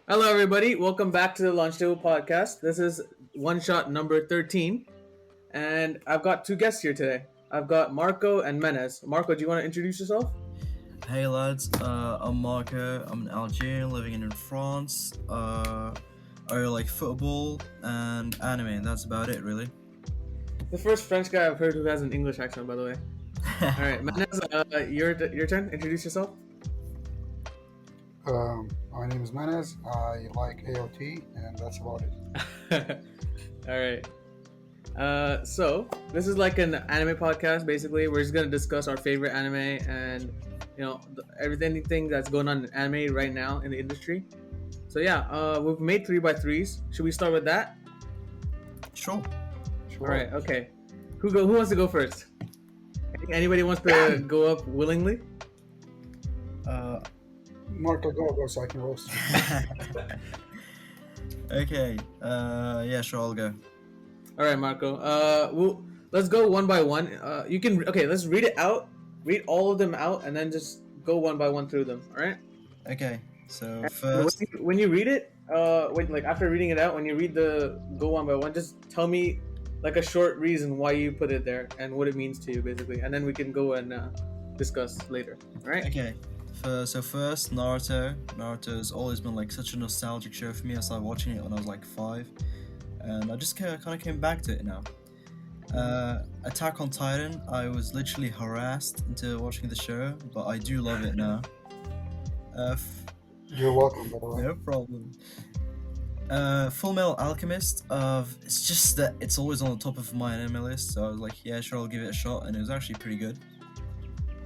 Hello, everybody. Welcome back to the Launch Table Podcast. This is one shot number 13, and I've got two guests here today. I've got Marco and Menez. Marco, do you want to introduce yourself? Hey lads, I'm Marco. I'm an Algerian living in France. I like football and anime. That's about it, really. The first French guy I've heard who has an English accent, by the way. All right, Menez, your turn. Introduce yourself. My name is Menez. I like AOT, and that's about it. All right. So this is like an anime podcast. Basically, we're just gonna discuss our favorite anime and everything that's going on in anime right now in the industry. So yeah, we've made 3x3s. Should we start with that? Sure. All right. Okay. Who wants to go first? Anybody wants to go up willingly? Marco, go so I can roast you. Okay. Yeah, sure. I'll go. All right, Marco. Let's go one by one. You can. Okay, let's read it out. Read all of them out, and then just go one by one through them. All right. Okay. So And first, when you read it, after reading it out, when you read the go one by one, just tell me like a short reason why you put it there and what it means to you, basically, and then we can go and discuss later. All right. okay. First, Naruto. Naruto's always been like such a nostalgic show for me. I started watching it when I was like 5, and I just kind of came back to it now. Attack on Titan, I was literally harassed into watching the show, but I do love it now. You're welcome, by the way. No problem. Full Metal Alchemist, it's just that it's always on the top of my anime list, so I was like, yeah, sure, I'll give it a shot, and it was actually pretty good.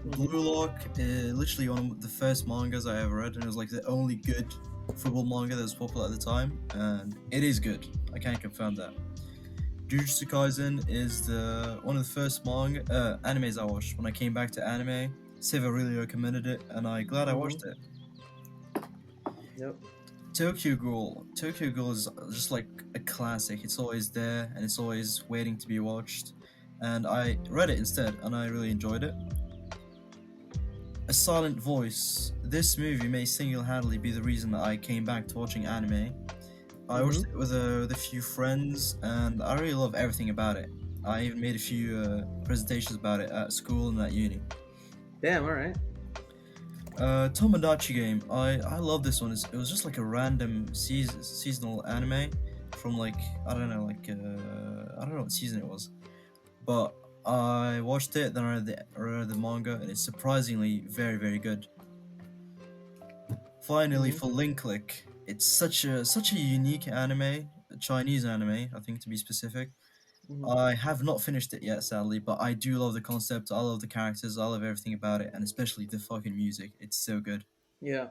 Blue Lock, literally one of the first mangas I ever read, and it was like the only good football manga that was popular at the time, and it is good. I can confirm that. Jujutsu Kaisen is one of the first animes I watched when I came back to anime. Siva really recommended it, and I'm glad I watched it. Yep. Tokyo Ghoul. Tokyo Ghoul is just like a classic. It's always there, and it's always waiting to be watched. And I read it instead, and I really enjoyed it. A Silent Voice. This movie may single-handedly be the reason that I came back to watching anime. I watched it with a few friends, and I really love everything about it. I even made a few presentations about it at school and at uni. Damn. All right. Tomodachi Game. I love this one. It was just like a random seasonal anime from like I don't know what season it was, but I watched it. Then I read the manga, and it's surprisingly very, very good. Finally, for Link Click, it's such a unique anime, a Chinese anime, I think to be specific. I have not finished it yet, sadly, but I do love the concept. I love the characters. I love everything about it, and especially the fucking music. It's so good. Yeah.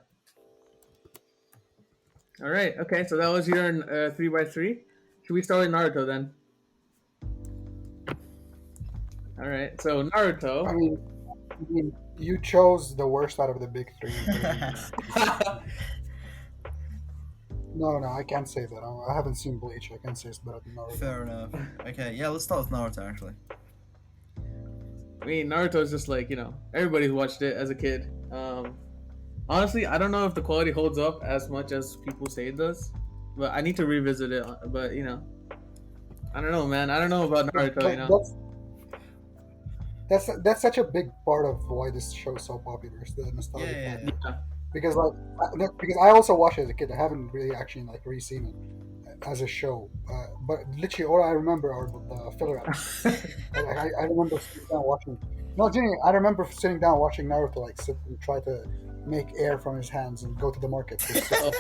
All right. Okay. So that was your 3x3. Should we start with Naruto then? All right. So Naruto. I mean, you chose the worst out of the big three. No, I can't say that. I haven't seen Bleach. I can't say it's better than Naruto. Fair enough. Okay, yeah, let's start with Naruto actually. I mean, Naruto is just like, everybody's watched it as a kid. Honestly, I don't know if the quality holds up as much as people say it does, but I need to revisit it. But I don't know, man. I don't know about Naruto. That's such a big part of why this show is so popular. Is the nostalgia factor. Yeah. Because because I also watched it as a kid. I haven't really actually re-seen it as a show. But literally all I remember are the filler episodes. I remember sitting down watching. No, Jenny, I remember sitting down watching Naruto sit and try to make air from his hands and go to the market.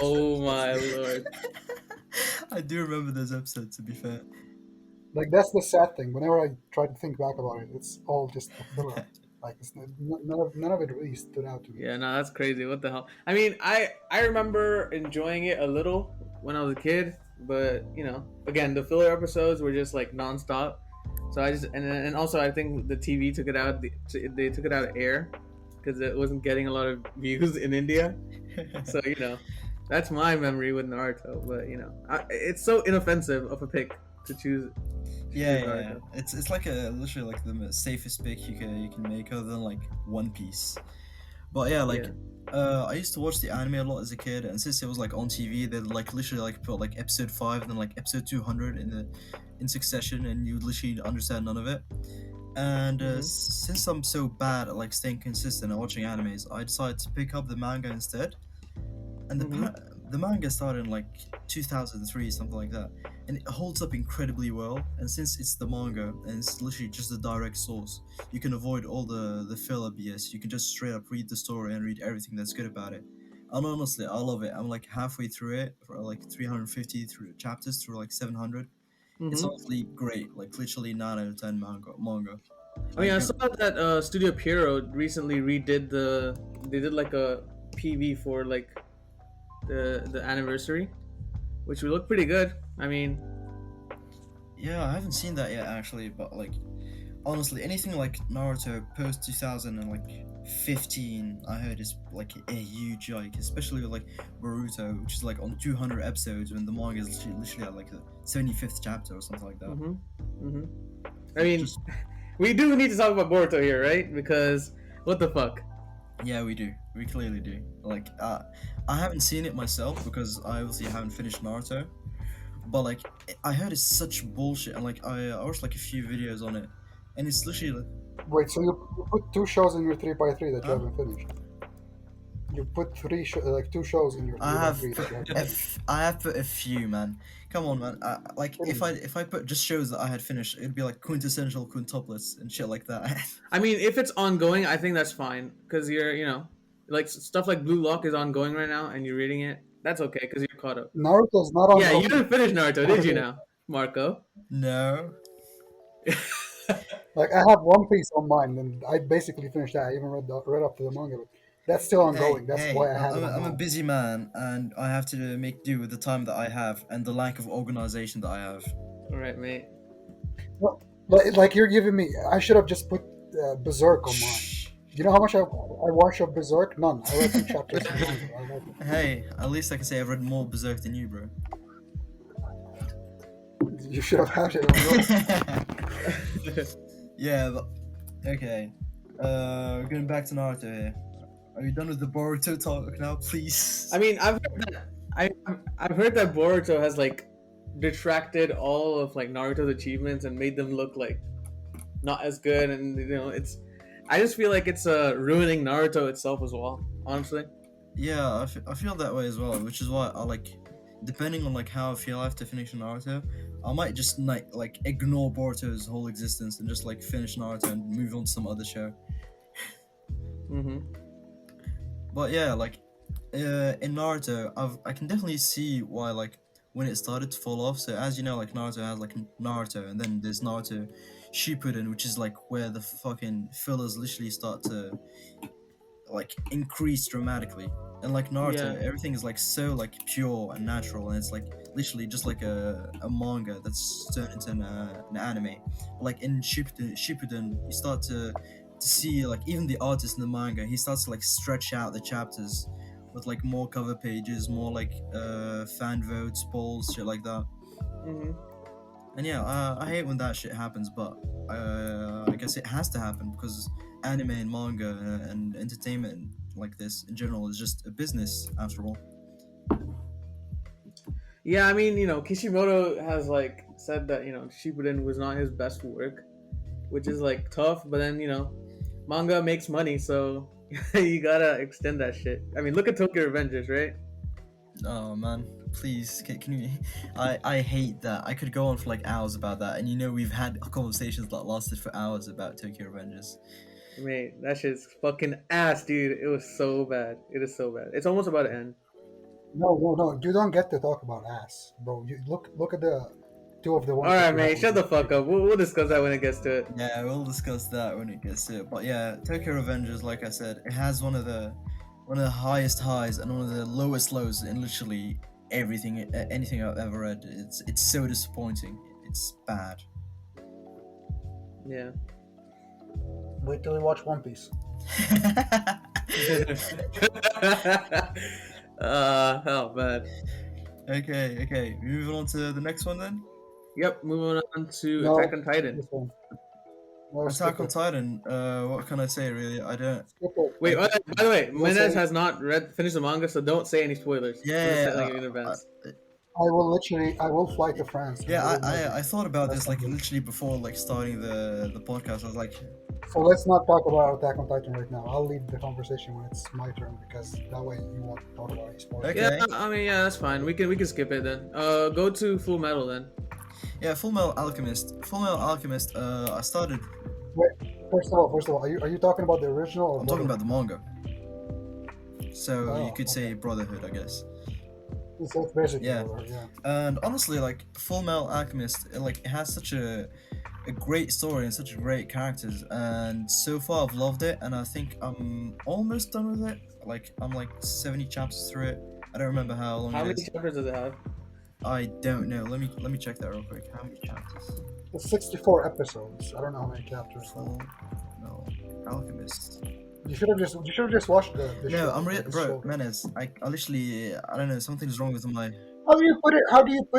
Oh my lord! I do remember those episodes, to be fair. That's the sad thing. Whenever I try to think back about it, it's all just a filler. None of it really stood out to me. Yeah, no, that's crazy. What the hell? I mean, I remember enjoying it a little when I was a kid, but again, the filler episodes were just like nonstop. So and also I think the TV took it out. They took it out of air because it wasn't getting a lot of views in India. So that's my memory with Naruto. But it's so inoffensive of a pick to choose. Yeah. It's like literally like the safest pick you can make other than like One Piece. But I used to watch the anime a lot as a kid, and since it was like on TV, they'd like literally like put like episode 5 and then like episode 200 in succession, and you literally understand none of it. And Mhm. since I'm so bad at like staying consistent and watching animes, I decided to pick up the manga instead. And Mhm. the manga started in like 2003, something like that, and it holds up incredibly well. And since it's the manga and it's literally just the direct source, you can avoid all the filler BS. You can just straight up read the story and read everything that's good about it. And honestly, I love it. I'm like halfway through it, for like 350 through chapters through like 700. It's Mhm. honestly great, like literally 9 out of 10 manga. I mean, Like I saw that Studio Pierrot recently redid the. They did like a PV for like the anniversary, which would look pretty good. I mean, yeah, I haven't seen that yet actually, but like honestly, anything like Naruto post 2015, I heard is like a huge hike, especially with like Boruto, which is like on 200 episodes when the manga is literally at like the 75th chapter or something like that. mhm. Mhm. I Like mean, just we do need to talk about Boruto here, right? Because what the fuck? yeah, we do, we clearly do. Like I haven't seen it myself because I obviously haven't finished Naruto, but like I heard it's such bullshit, and like I watched like a few videos on it, and it's literally like, Wait, so you put two shows in your 3x3 that you huh? haven't finished? You put like two shows in your I three by have three put that you haven't finished. I have put a few, man. Come on, man. Like Kidding me. if I put just shows that I had finished, it'd be like quintessential quintuplets and shit like that. I mean, if it's ongoing, I think that's fine because you're, like stuff like Blue Lock is ongoing right now, and you're reading it. That's okay because you're caught up. Naruto's not Yeah, you ongoing. didn't finish Naruto, did you? Naruto, Now, Marco. No. like I have One Piece on mine, and I basically finished that. I even read up to the manga. But that's still Hey, ongoing. That's hey, why I have it on I'm a mine. busy man, and I have to make do with the time that I have and the lack of organization that I have. All right, mate. Well, like you're giving me, I should have just put Berserk on mine. Shh. You know how much I watched of Berserk? None. I read 2 chapters in the manga. I like Hey, at least I can say I've read more Berserk than you, bro. it. You should have had it on yours. Yeah, but okay. Going back to Naruto here. Are you done with the Boruto talk now, please? I mean, I've heard that Boruto has like detracted all of like Naruto's achievements and made them look like not as good, and it's. I just feel like it's ruining Naruto itself as well. Honestly. Yeah, I feel that way as well, which is why I like, depending on like how I feel after finishing Naruto, I might just like ignore Boruto's whole existence and just like finish Naruto and move on to some other show. Mm-hmm. But yeah, like in Naruto, I can definitely see why like when it started to fall off. So as you know, like Naruto has like Naruto, and then there's Naruto Shippuden, which is like where the fucking fillers literally start to like increase dramatically. And like Naruto, Yeah. everything is like so like pure and natural, and it's like literally just like a manga that's turned into an anime. But like in Shippuden, you start to see like even the artist in the manga, he starts to like stretch out the chapters with like more cover pages, more like fan votes, polls, shit like that. Mm-hmm. And yeah, I hate when that shit happens, but I guess it has to happen because anime and manga and entertainment like this in general is just a business after all. Yeah, I mean, Kishimoto has like said that Shippuden was not his best work, which is like tough. But then manga makes money, so you gotta extend that shit. I mean, look at Tokyo Revengers, right? Oh man, please, can you? I hate that. I could go on for like hours about that, and we've had conversations that lasted for hours about Tokyo Revengers. Mate, that shit's fucking ass, dude. It was so bad. It is so bad. It's almost about to end. No, no, no. You don't get to talk about ass, bro. You look at the two of the All ones that right, you have mate. on Shut your the fuck up. We'll discuss that when it gets to it. Yeah, we'll discuss that when it gets to it. But yeah, Tokyo Revengers, like I said, it has one of the highest highs and one of the lowest lows in literally anything I've ever read. It's so disappointing. It's bad. Yeah. Wait till you watch One Piece. Oh man. Okay. Moving on to the next one then. Yep. Moving on to No, Attack on Titan. this one. No, skip Attack on it. Titan. What can I say? Really, I don't. Skip it. Wait, by the way, You'll Menez say- has not finished the manga, so don't say any spoilers. I'm just Yeah, telling you in advance. I will fly to France. yeah. I will maybe. I thought about That's this like not good. literally before like starting the podcast. I was like, So let's not talk about Attack on Titan right now. I'll leave the conversation when it's my turn because that way you won't talk about any spoilers. Okay. Yeah, I mean, yeah, that's fine. We can skip it then. Go to Full Metal then. yeah, Full Metal Alchemist. Full Metal Alchemist. I started. First of all, are you talking about the original? Or I'm talking about Brotherhood? the manga. So Oh, you could say Brotherhood, I guess. So it's basically Yeah. Brotherhood, yeah. And honestly, like Full Metal Alchemist, it has such a great story and such great characters. And so far, I've loved it, and I think I'm almost done with it. Like I'm like 70 chapters through it. I don't remember how long How it many is. chapters does it have? I don't know. Let me check that real quick. How many chapters? It's 64 episodes. I don't know how many chapters. Full Metal Alchemist. You should have just watched the No, show, I'm the bro, show. Menez. I literally, I don't know. Something's wrong with my. How do you put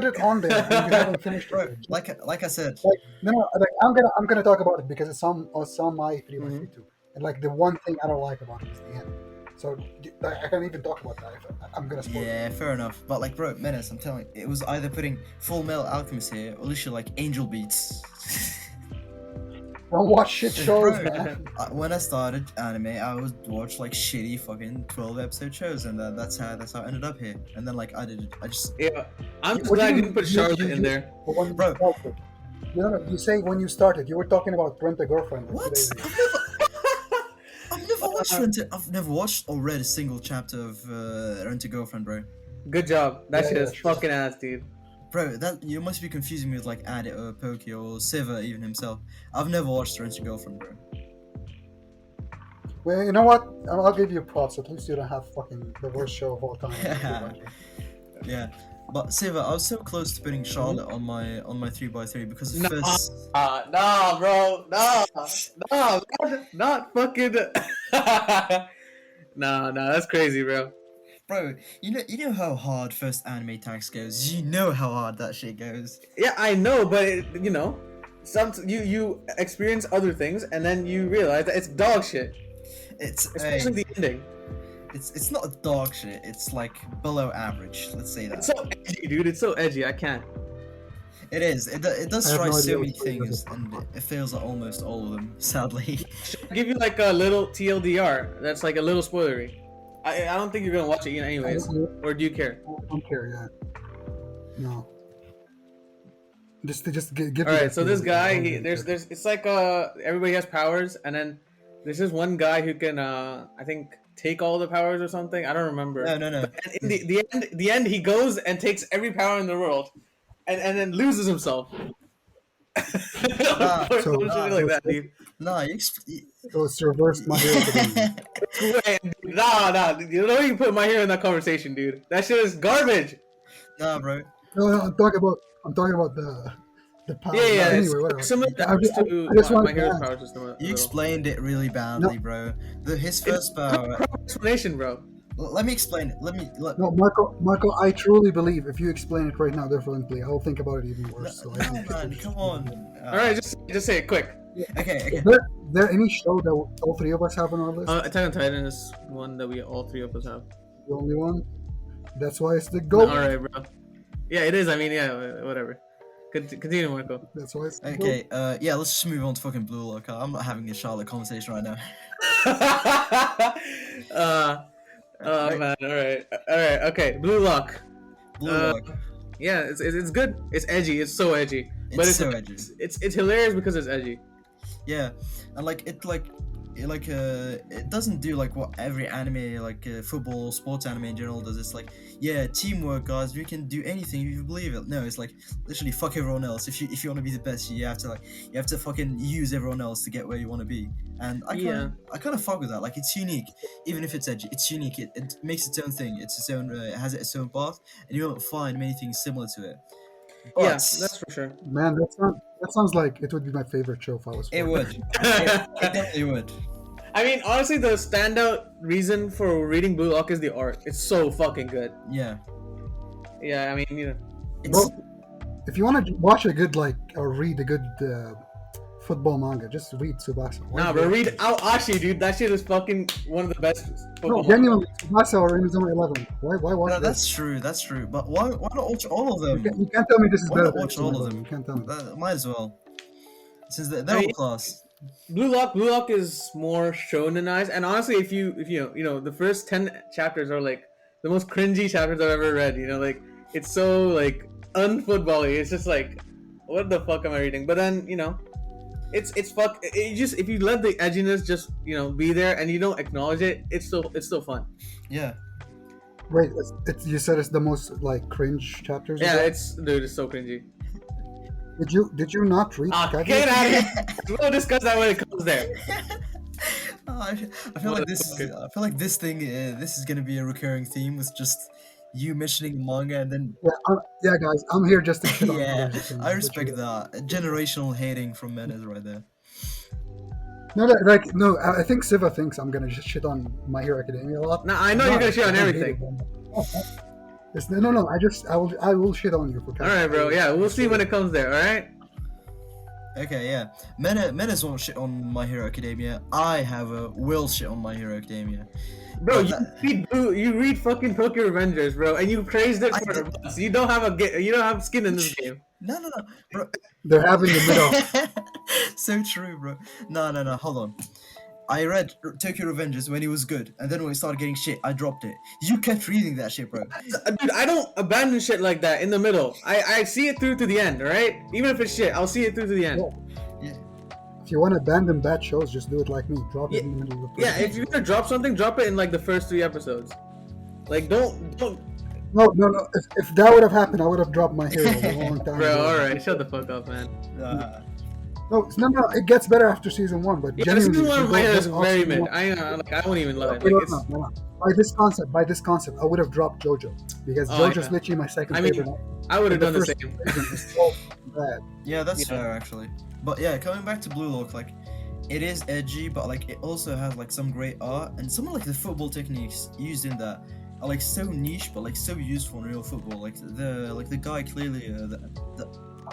it on there when you haven't finished Bro, it? like I said. No, like I'm gonna talk about it because it's on my 3x3 too. And like the one thing I don't like about it is the end. So I can't even talk about that. I'm gonna spoil it. Yeah, fair enough. But like, bro, Menace, I'm telling you, it was either putting Full Metal Alchemist here or literally like Angel Beats. Don't watch shit shows, Bro, man. when I started anime, I would watch like shitty fucking 12-episode shows, and that's how I ended up here. And then like I just Yeah, I'm just What glad do you you- didn't put you- Charlotte you- in there. But when you Bro. started, you say when you started, you were talking about Rent a Girlfriend. Like what? 2 days ago. I've never watched or read a single chapter of Rent a Girlfriend, bro. Good job. That Yeah, shit yeah, is sure. fucking ass, dude. Bro, that you must be confusing me with like Adit or Poki or Siva even himself. I've never watched Rent a Girlfriend, bro. Well, you know what? I'll give you props. At least you don't have fucking the worst show of all time. Yeah, but Siva, I was so close to putting Charlotte on my 3x3 because Nah. first. Nah, bro. Nah, man. Not fucking. Nah, that's crazy, bro. Bro, you know how hard first anime tax goes. You know how hard that shit goes. Yeah, I know, but you know, you experience other things and then you realize that it's dog shit, It's especially the ending. it's not dog shit. It's like below average. Let's say that. It's so edgy, dude. It's so edgy. I can't. It is. It does I have try no so idea many what it is. things, and it fails at almost all of them. Sadly. I'll give you like a little TLDR. That's like a little spoilery. I don't think you're gonna watch it anyways, or do you care? I don't care. Yeah. No. Just give. All right, so this guy, there's it's like everybody has powers, and then there's this one guy who can I think take all the powers or something. I don't remember. No. And in the end, he goes and takes every power in the world, and then loses himself. Nah, Or so- something like that, dude. Nah, So it's reversed my hero academia. Wait, nah. You don't even put my hero in that conversation, dude. That shit is garbage. nah, bro. No, I'm talking about the power. Yeah. Anyway, It's whatever. similar I just to my wanted to hero's ask, power system. a You little. explained it really badly, bro. His first power. Proper explanation, bro. Let me explain it. No, Marco, I truly believe if you explain it right now differently, I'll think about it even worse. So I No, think man, come on. All right, just say it quick. Okay. Is there any show that all three of us have on our list? Attack on Titan is one that we all three of us have. The only one? That's why it's the All GOAT. right, bro. Yeah, it is. I mean, yeah, whatever. Continue, Marco. That's why it's the Okay. Yeah. Let's just move on to fucking Blue Lock. I'm not having a Charlotte conversation right now. Oh man. All right. Okay. Blue Lock. Blue Lock. Yeah, it's good. It's edgy. It's so edgy. But It's so edgy. It's hilarious because it's edgy. Yeah, and it doesn't do like what every anime football sports anime in general does. It's like, yeah, teamwork, guys, we can do anything if you believe it. No, it's like literally fuck everyone else. If you want to be the best, you have to fucking use everyone else to get where you want to be. And I kind of fuck with that. Like, it's unique, even if it's edgy. It's unique. It makes its own thing. It's its own. It has its own path, and you won't find many things similar to it. But Yeah, that's for sure. Man, that sounds like it would be my favorite show if I was. it 40. would. It definitely would. I mean, honestly, the standout reason for reading Blue Lock is the art. It's so fucking good. Yeah. Yeah, I mean, you know. It's Well, if you want to watch a good or read a good football manga. Just read Tsubasa. Why Nah, do you bro, watch read this? Aoashi, dude. That shit is fucking one of the best No, football genuinely, manga. Tsubasa or Inazuma 11. Why watch No, this? that's true. But why not watch all of them? You can't tell me this is Why better not than watch Inazuma all of 11. You them? can't tell me. Might as well, since they're I all mean, class. Blue Lock is more shonenized, and honestly, if you the first 10 chapters are like the most cringy chapters I've ever read. You know, like it's so like unfootball-y. It's just like, what the fuck am I reading? But then it's fuck. It just if you let the edginess just be there and you don't acknowledge it, it's still fun. Yeah. Wait, you said it's the most like cringe chapters. Yeah, Of it's so cringy. Did you not read Kaguya? Get out of here! We'll discuss that when it comes there. I feel like this thing this is gonna be a recurring theme with just you mentioning manga and then Yeah, guys, I'm here just to shit on yeah, others' opinions, I respect literally. that generational hating from Menez right there. No, I think Siva thinks I'm gonna just shit on My Hero Academia a lot. Now I know I'm you're not. gonna shit I on don't hate everything. it. No. I will shit on you for. All right, bro. Yeah, we'll see when it comes there. All right. Okay, yeah. Menez won't shit on My Hero Academia. I will shit on My Hero Academia. Bro, But you read fucking Tokyo Revengers, bro, and you praised it for months. You don't have skin in this game. No, bro. They're having the middle. So true, bro. No. Hold on. I read Tokyo Revengers when it was good, and then when it started getting shit, I dropped it. You kept reading that shit, bro. Dude, I don't abandon shit like that in the middle. I see it through to the end, alright? Even if it's shit, I'll see it through to the end. Yeah. If you want to abandon bad shows, just do it like me. Drop it in the middle of the Yeah, if you're gonna drop something, drop it in like the first 3 episodes. Like don't. No. If that would have happened, I would have dropped My Hero a long time Bro, ago. alright, shut the fuck up, man. No. It gets better after season 1, but Yeah, genuinely, season 1 if of you My go Hero is just off very season mid. one- I won't even lie. Like No, it's. no. By this concept, I would have dropped JoJo because Oh, JoJo's yeah. literally my second I mean, favorite. I would have done the first same. season is so bad. Yeah, that's Yeah. fair actually. But yeah, coming back to Blue Lock, like it is edgy, but like it also has like some great art and some of like the football techniques used in that are like so niche but like so useful in real football. Like the guy clearly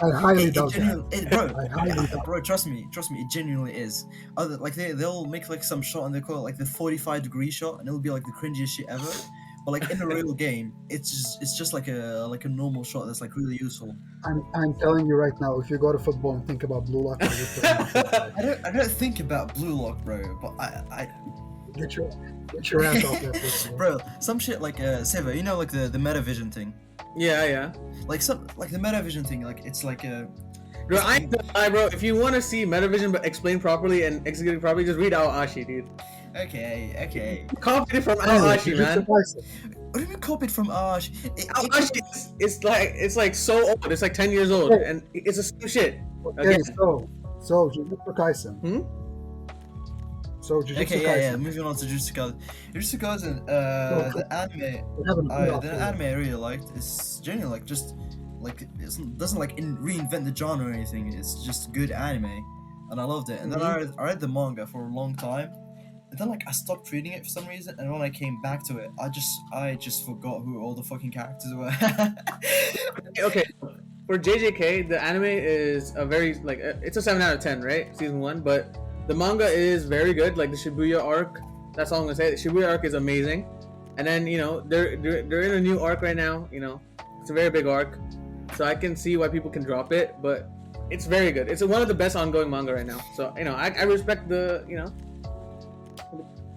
I highly doubt that. I highly doubt. bro, trust me, it genuinely is. Like they'll make like some shot and they call it like the 45-degree shot, and it'll be like the cringiest shit ever. But like in a real game, it's just like a normal shot that's like really useful. I'm telling you right now, if you go to football and think about Blue Lock, I don't think about Blue Lock, bro. But I get your ass off that football. bro, some shit like Siva, you know, like the metavision thing. Yeah. Like the metavision thing, like it's like a. Bro, I ain't gonna lie, bro. If you want to see Metavision but explained properly and executed properly, just read Aoashi, dude. Okay. Copied it from No, Aoashi, Jujutsu man. Kaisen. What do you mean copied from Ash? Aoashi, it's like so old. It's like 10 years old, and it's the same shit. Okay, Again. so Jujutsu Kaisen. So Jujutsu Okay, Kaisen. yeah. Moving on to Jujutsu Kaisen. Jujutsu Kaisen, the anime, They haven't put out the yet. anime I really liked is genuinely like just like it doesn't like reinvent the genre or anything. It's just good anime, and I loved it. And then I read the manga for a long time, and then like I stopped reading it for some reason. And when I came back to it, I just forgot who all the fucking characters were. Okay, for JJK, the anime is a very it's a 7 out of 10, right? Season 1, but the manga is very good. Like the Shibuya arc, that's all I'm gonna say. The Shibuya arc is amazing, and then they're in a new arc right now. It's a very big arc, so I can see why people can drop it, but it's very good. It's one of the best ongoing manga right now. So I respect the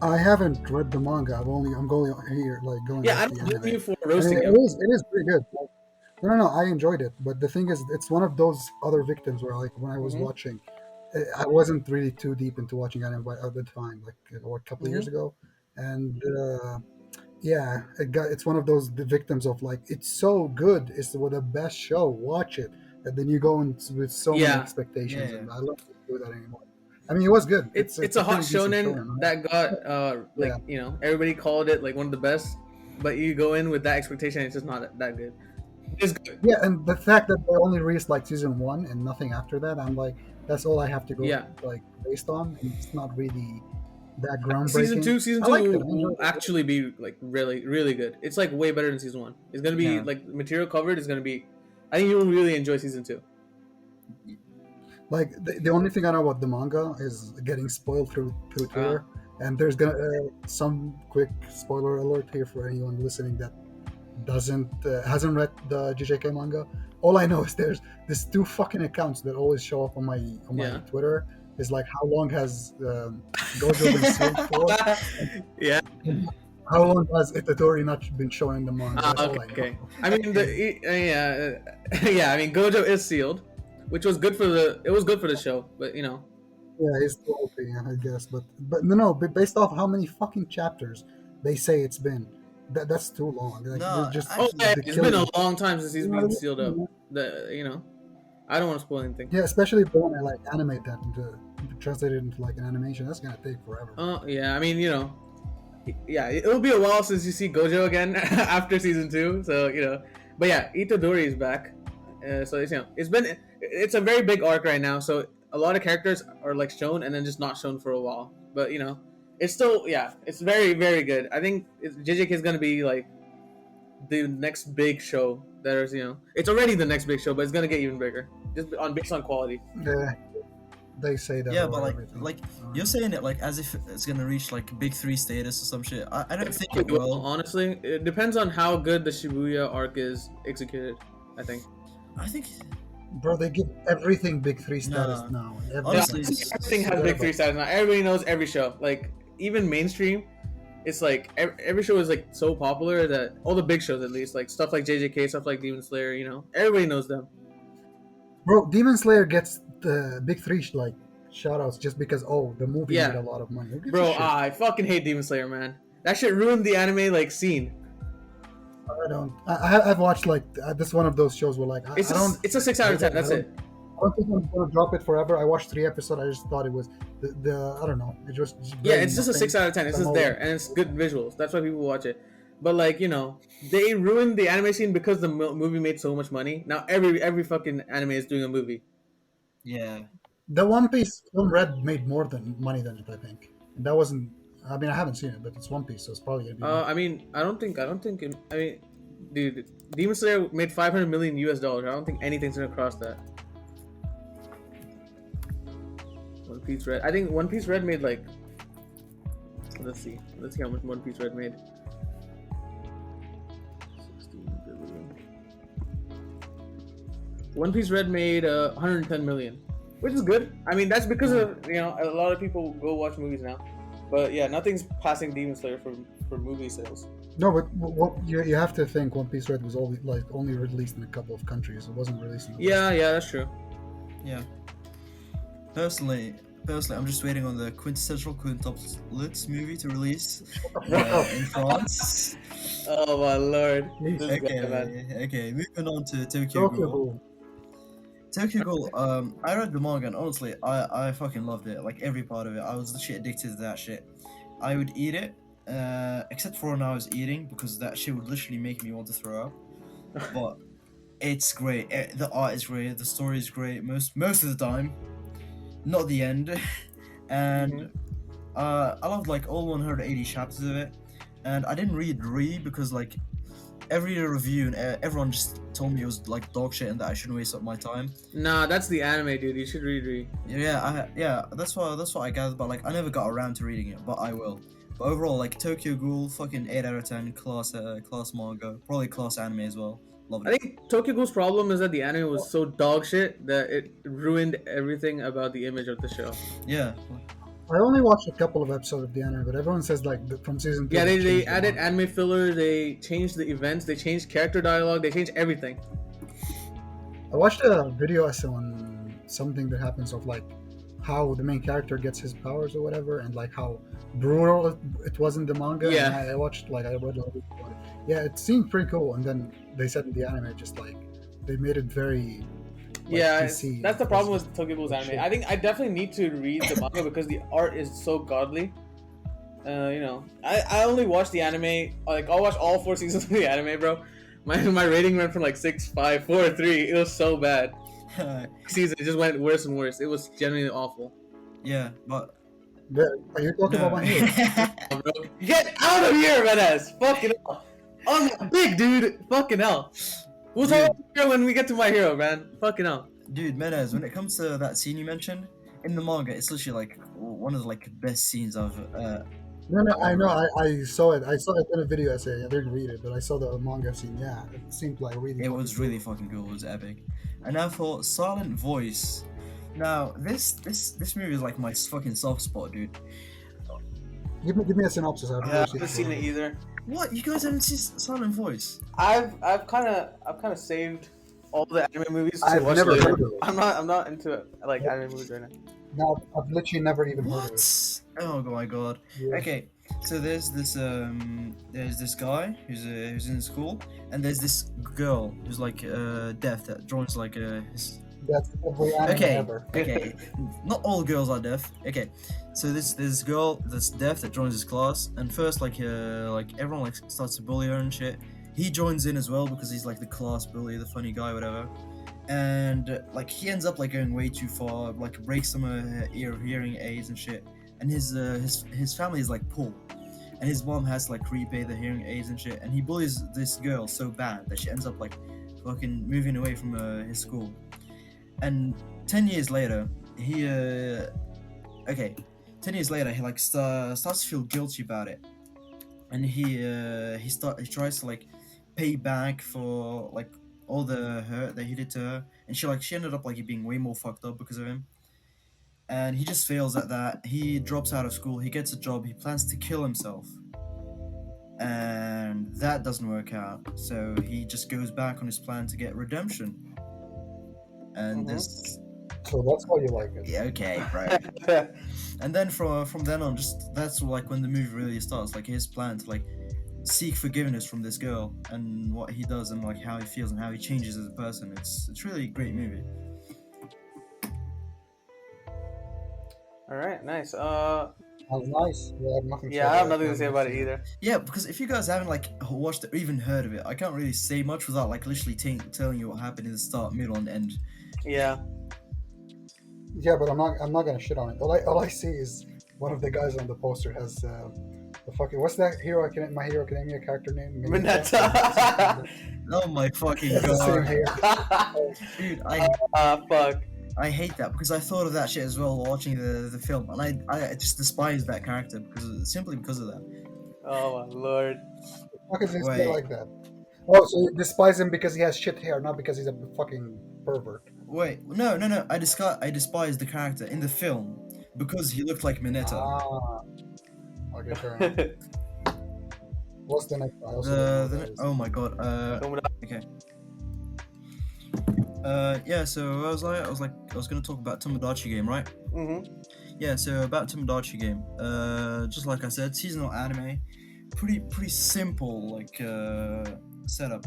I haven't read the manga. I'm going here going. Yeah, I off the don't blame anime. you for I mean, roasting it him. is pretty good. No, I enjoyed it. But the thing is, it's one of those other victims where, like, when I was watching, I wasn't really too deep into watching anime at the time, like, a couple of years ago. And, yeah, it's one of those victims of, like, it's so good. It's the best show. Watch it. And then you go in with so many Yeah. expectations. Yeah. And I don't do that anymore. I mean, it was good. It's a hot pretty decent shonen that got everybody called it like one of the best, but you go in with that expectation, it's just not that good. It's good. Yeah, and the fact that they only released like season 1 and nothing after that, I'm like, that's all I have to go like based on, and it's not really that groundbreaking. Season 2 will actually be like really, really good. It's like way better than season 1. It's gonna be like material covered is gonna be. I think you will really enjoy season 2. Like the only thing I know about the manga is getting spoiled through Twitter. And there's gonna some quick spoiler alert here for anyone listening that doesn't hasn't read the JJK manga. All I know is there's these two fucking accounts that always show up on my Yeah. Twitter. Is like, how long has Gojo been sealed for? Yeah. How long has Itadori not been shown in the manga? That's all I know. Okay. I mean, yeah. I mean, Gojo is sealed, which was good for the show, but you know. Yeah, he's still open, yeah, I guess, but no, but based off how many fucking chapters they say it's been, that's too long. Like, No, just Oh, yeah, the it's been a killing. long time since he's You know been what I sealed up. mean? I don't want to spoil anything. Yeah, especially if they want to like animate that into translate it into like an animation. That's gonna take forever. Yeah. I mean, yeah, it'll be a while since you see Gojo again after season 2. So but yeah, Itadori is back. So it's a very big arc right now. So a lot of characters are like shown and then just not shown for a while. But it's still it's very very good. I think JJK is gonna be like the next big show. There's it's already the next big show, but it's gonna get even bigger just based on quality. Yeah, they say that. Yeah, about but everything. you're saying it like as if it's gonna reach like big 3 status or some shit. I don't think it Well, will. honestly, it depends on how good the Shibuya arc is executed. I think. I think Bro, they give everything big 3 status Nah. now. Honestly, Everything has big 3 status now. Everybody knows every show. Like even mainstream, it's like every show is like so popular that all the big shows, at least, like stuff like JJK, stuff like Demon Slayer, everybody knows them. Bro, Demon Slayer gets the big 3 like shoutouts just because the movie Yeah. made a lot of money. Who gives a Bro, shit? I fucking hate Demon Slayer, man. That shit ruined the anime like scene. I don't. I've watched like this one of those shows where like It's I don't. a 6 out of 10. That's it. I don't think I'm gonna drop it forever. I watched 3 episodes. I just thought it was the I don't know. It just Yeah, very it's just a nothing. 6 out of 10. It's I'm just all- there, and it's good visuals. That's why people watch it. But like they ruined the anime scene because the movie made so much money. Now every fucking anime is doing a movie. yeah. The One Piece film Red made more money than it. I think and that wasn't. I mean, I haven't seen it, but it's One Piece, so it's probably gonna be. I mean, I don't think. I mean, dude, Demon Slayer made $500 million US. I don't think anything's gonna cross that. One Piece Red. I think One Piece Red made like. Let's see how much One Piece Red made. 16 billion. One Piece Red made 110 million, which is good. I mean, that's because of a lot of people go watch movies now. But yeah, nothing's passing Demon Slayer for movie sales. No, but what you have to think One Piece Red was only released in a couple of countries. It wasn't released in the Yeah, that's true. Yeah. Personally, I'm just waiting on the quintessential quintuplets movie to release in France. Oh my lord. West. This guy, man. Okay. Moving on to Tokyo Tokyo Ghoul. Ghoul. Tokyo Ghoul. I read the manga and honestly, I fucking loved it. Like every part of it, I was legit addicted to that shit. I would eat it, except for when I was eating because that shit would literally make me want to throw up. But it's great. The art is great. The story is great. Most of the time, not the end. And I loved like all 180 chapters of it. And I didn't read because like every review and everyone just told me it was like dog shit and that I shouldn't waste up my time. Nah, that's the anime, dude. You should read. Yeah, that's what I gathered. But like I never got around to reading it, but I will. But overall, like Tokyo Ghoul, fucking 8 out of 10, class manga, probably class anime as well. Love I it. think Tokyo Ghoul's problem is that the anime was so dog shit that it ruined everything about the image of the show. Yeah, I only watched a couple of episodes of the anime, but everyone says like from season 2. Yeah, they changed added the anime filler, they changed the events, they changed character dialogue, they changed everything. I watched a video essay on something that happens of like how the main character gets his powers or whatever, and like how brutal it was in the manga. Yeah. And I watched I read a little bit about it. Yeah, it seemed pretty cool, and then they said in the anime just like they made it very. Yeah, PC. that's the problem with Tokyo Ghoul's anime. Shit. I think I definitely need to read the manga because the art is so godly. I only watched the anime. Like I'll watch all 4 seasons of the anime, bro. My rating went from like 6, 5, 4, 3. It was so bad. Season it just went worse and worse. It was genuinely awful. yeah, but Are you talking about my hero? Oh, bro. Get out of here, Menez! Fucking hell. I'm big, dude. Fucking hell. We'll talk about my hero when we get to my hero, man. Fucking hell. dude, Menez, when it comes to that scene you mentioned in the manga, it's literally like one of the like best scenes I've No, no, I know. read. I saw it. I saw it in a video essay. I didn't read it, but I saw the manga scene. Yeah, it seemed like really It fucking was really cool. fucking cool. It was epic. And now for Silent Voice. Now this movie is like my fucking soft spot, dude. Give me a synopsis. I've Yeah, never I seen haven't seen it it. either. What? You guys haven't seen Silent Voice? I've kind of saved all the anime movies to I've watch never later. heard of it. I'm not into like anime movies right now. No, I've literally never even heard of it. What? Oh my god. Yeah. Okay, so there's this guy who's in school, and there's this girl who's like deaf that joins like his. That's every anime Okay, ever. okay, not all girls are deaf. Okay, so there's this girl that's deaf that joins his class, and first like everyone like starts to bully her and shit. He joins in as well because he's like the class bully, the funny guy, whatever. And like he ends up like going way too far, like breaks some hearing aids and shit. And his family is like poor, and his mom has to like repay the hearing aids and shit. And he bullies this girl so bad that she ends up like fucking moving away from his school. And 10 years later, he 10 years later he like starts to feel guilty about it, and he tries to like pay back for like all the hurt that he did to her, and she ended up like being way more fucked up because of him. And he just fails at that. He drops out of school. He gets a job. He plans to kill himself, and that doesn't work out. So he just goes back on his plan to get redemption. And this, So that's why you like it. yeah, okay, right. And then from then on, just that's like when the movie really starts. Like his plan to like seek forgiveness from this girl, and what he does, and like how he feels, and how he changes as a person. It's really a great movie. All right, nice. That's nice. Yeah, I have nothing. Yeah, I have nothing to say about it either. Yeah, because if you guys haven't like watched it or even heard of it, I can't really say much without like literally telling you what happened in the start, middle, and end. Yeah. Yeah, but I'm not gonna shit on it. All I see is one of the guys on the poster has the fucking what's that My Hero Academia character name? Mineta. Oh my fucking It's the same god, hair. dude! Fuck. I hate that because I thought of that shit as well watching the film, and I just despise that character simply because of that. Oh my lord. How can this Wait. be like that? Oh, so you despise him because he has shit hair, not because he's a fucking pervert. Wait, no. I despise the character in the film because he looked like Mineta. Ah. Okay, fair enough. What's the next one? I also don't know what that is. Oh my god. Okay. Yeah. So I was gonna talk about Tomodachi Game, right? Mm-hmm. Yeah. So about Tomodachi Game. Just like I said, seasonal anime, pretty simple like setup.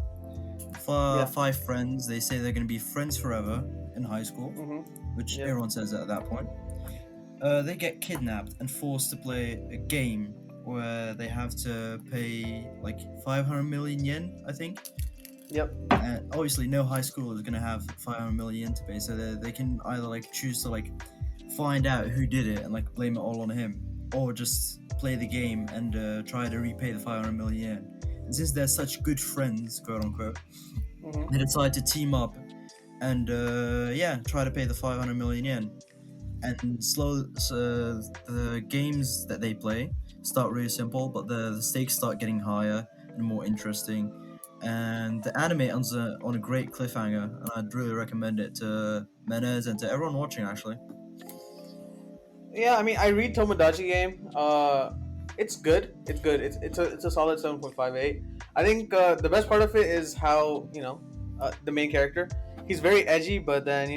Five friends. They say they're gonna be friends forever in high school, which everyone says at that point. They get kidnapped and forced to play a game where they have to pay like 500 million yen, I think. Yep. And obviously, no high schooler is gonna have 500 million yen to pay, so they can either like choose to like find out who did it and like blame it all on him, or just play the game and try to repay the 500 million yen. And since they're such good friends, quote unquote, they decide to team up and try to pay the 500 million yen. And the games that they play start really simple, but the stakes start getting higher and more interesting. And the anime ends on a great cliffhanger, and I'd really recommend it to Menez and to everyone watching, actually. Yeah, I mean, I read Tomodachi Game. It's good. It's good. It's a solid 7.58. I think the best part of it is how the main character. He's very edgy, but then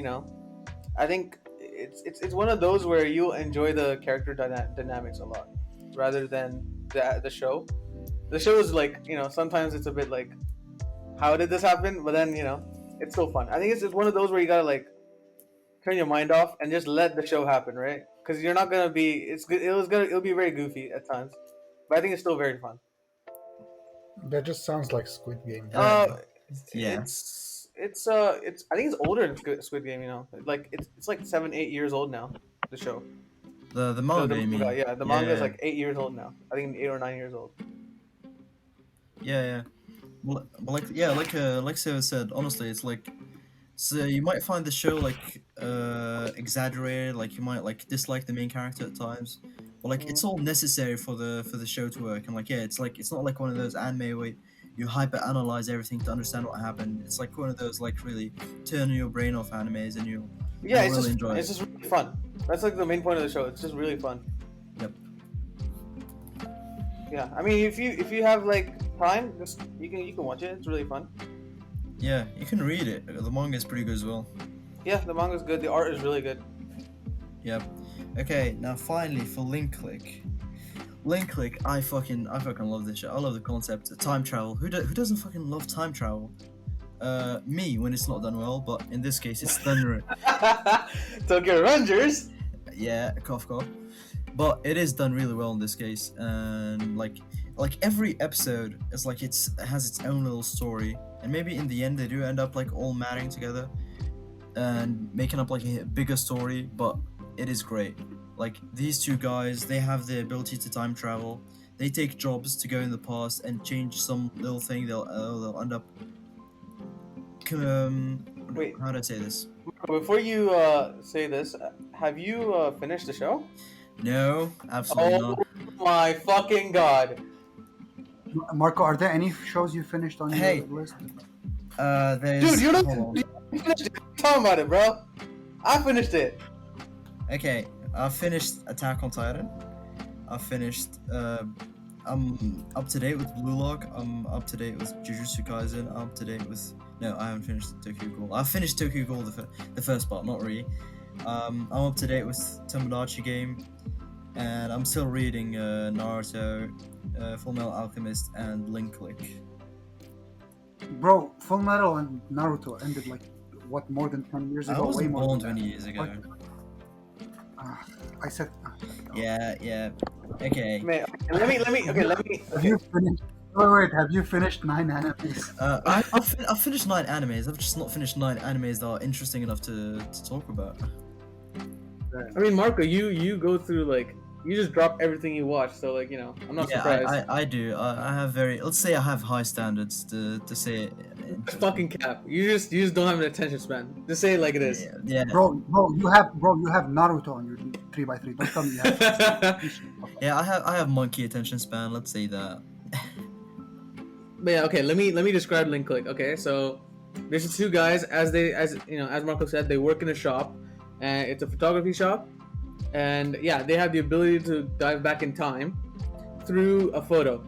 I think it's one of those where you'll enjoy the character dynamics a lot, rather than the show. The show is like sometimes it's a bit like, how did this happen? But then it's still fun. I think it's one of those where you gotta like turn your mind off and just let the show happen, right? Because you're not gonna be. It'll be very goofy at times, but I think it's still very fun. That just sounds like Squid Game. Yeah. It's I think it's older than Squid Game. Like it's like 7-8 years old now. The show. The manga, you mean? Yeah, the manga is like 8 years old now. I think 8 or 9 years old. Yeah. Well, like Siva said, honestly, it's like So you might find the show like exaggerated, like you might like dislike the main character at times, but like it's all necessary for the show to work. And like yeah, it's not like one of those anime where you hyper analyze everything to understand what happened. It's like one of those like really turn your brain off animes, and Yeah, you'll really enjoy it's it. just really fun. That's like the main point of the show. It's just really fun. Yep. Yeah, I mean, if you have like time, just you can watch it. It's really fun. Yeah, you can read it. The manga is pretty good as well. Yeah, the manga's good. The art is really good. Yep. Okay, now finally for Link Click. Link Click, I fucking love this show. I love the concept of time travel. Who doesn't fucking love time travel? Me when it's not done well, but in this case it's done. Tokyo Rangers. Yeah, cough cough. But it is done really well in this case, and like every episode is like it has its own little story, and maybe in the end they do end up like all marrying together and making up like a bigger story. But it is great. Like these two guys, they have the ability to time travel. They take jobs to go in the past and change some little thing. They'll end up. Wait. How do I say this? Before you say this, have you finished the show? No, absolutely Oh not. my fucking god! Marco, are there any shows you finished on Hey. your list? There's. Dude, you hold don't on. you finished it. What are you talking about it, bro. I finished it. Okay, I finished Attack on Titan. I finished. I'm up to date with Blue Lock. I'm up to date with Jujutsu Kaisen. I'm up to date with. No, I haven't finished Tokyo Ghoul. I finished Tokyo Ghoul the first part, not really. I'm up to date with Tomodachi Game, and I'm still reading Naruto, Full Metal Alchemist, and Link Click. Bro, Full Metal and Naruto ended like what, more than 10 years I ago? Way wasn't more born than 20 that. years ago. I said. Yeah. Okay. Man, let me. Have you finished? Wait, have you finished 9 animes? I've finished 9 animes. I've just not finished 9 animes that are interesting enough to talk about. I mean, Marco, you go through like you just drop everything you watch, so like I'm not surprised. I do. I have let's say I have high standards to say it. Fucking cap. You just don't have an attention span. Just say it like it is. Yeah. Bro, you have Naruto on your 3x3. Don't tell me you have. Yeah, I have monkey attention span. Let's say that. But yeah, okay. Let me describe Link Click. Okay, so there's two guys as Marco said, they work in a shop, and it's a photography shop, and yeah, they have the ability to dive back in time through a photo.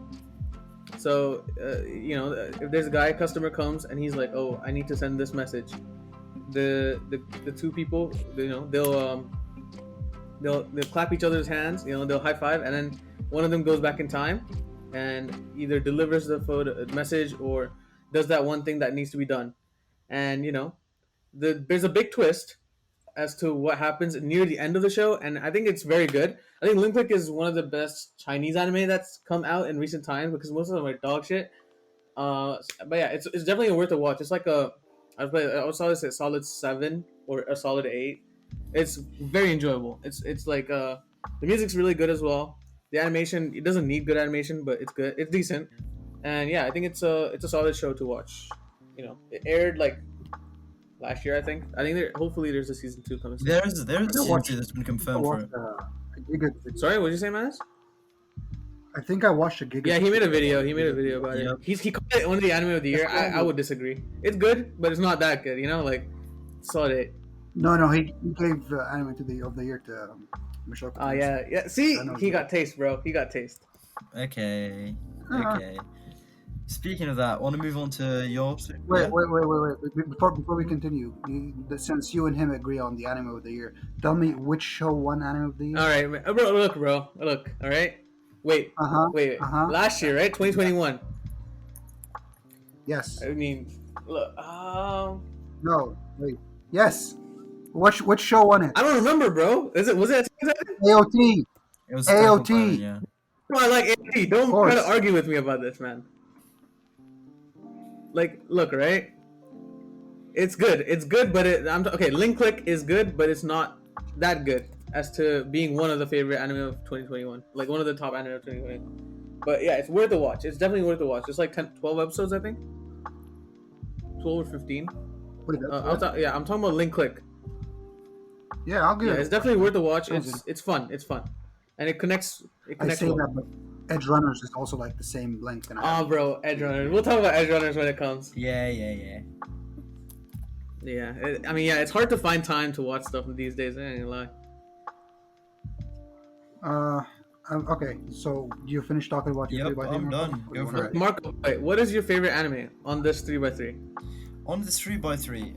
So if there's a customer comes and he's like, oh, I need to send this message. The two people, they'll clap each other's hands. They'll high five, and then one of them goes back in time and either delivers the message or does that one thing that needs to be done. And there's a big twist as to what happens near the end of the show, and I think it's very good. I think Link Click is one of the best Chinese anime that's come out in recent times because most of them are dog shit. But yeah, it's definitely worth a watch. It's like I would say a solid 7 or a solid 8. It's very enjoyable. It's like the music's really good as well. The animation, it doesn't need good animation, but it's good. It's decent, and yeah, I think it's a solid show to watch. It aired like last year, I think. Hopefully there's a season 2 coming soon. There's a season 2 that's been confirmed for it. Sorry, what did you say, Manas? I think I watched a Giga. Yeah, he made a video about Yep. it. He called it one of the anime of the year. I would disagree. It's good, but it's not that good. Like solid 8. No, he gave anime of the year to Michelle. Oh yeah. See, he got taste, bro. He got taste. Okay. Speaking of that, want to move on to your. Wait. Before we continue, since you and him agree on the anime of the year, tell me which show won anime of the year. All right, bro. Look. All right. Wait. Wait. Last year, right? 2021. Yes. I mean, look. No. Wait. Yes. Which show won it? I don't remember, bro. Was it AOT? It was AOT. Titan, yeah. Come on, like AOT. Don't try to argue with me about this, man. Like, look, right? It's good, but okay. Link Click is good, but it's not that good as to being one of the favorite anime of 2021, like one of the top anime of 2021. But yeah, it's worth a watch. It's definitely worth a watch. It's like 12 episodes, I think. 12 or 15. Wait, that's good. I'm talking about Link Click. Yeah, I'll give Yeah, it. it's definitely worth a watch. Sounds It's fun. It's fun, and it connects. It I connects say well. that, but Edge Runners is also like the same length, and I Ah, haven't. bro, Edge really Runners. finished We'll talk it. about Edge Runners when it comes. Yeah. Yeah, I mean, yeah, it's hard to find time to watch stuff these days. I ain't gonna lie. Okay, so you finished talking about your Yep, 3x3, I'm Marco? done. Or Go you for wanna- it. Marco, wait, what is your favorite anime on this 3x3? On this 3x3,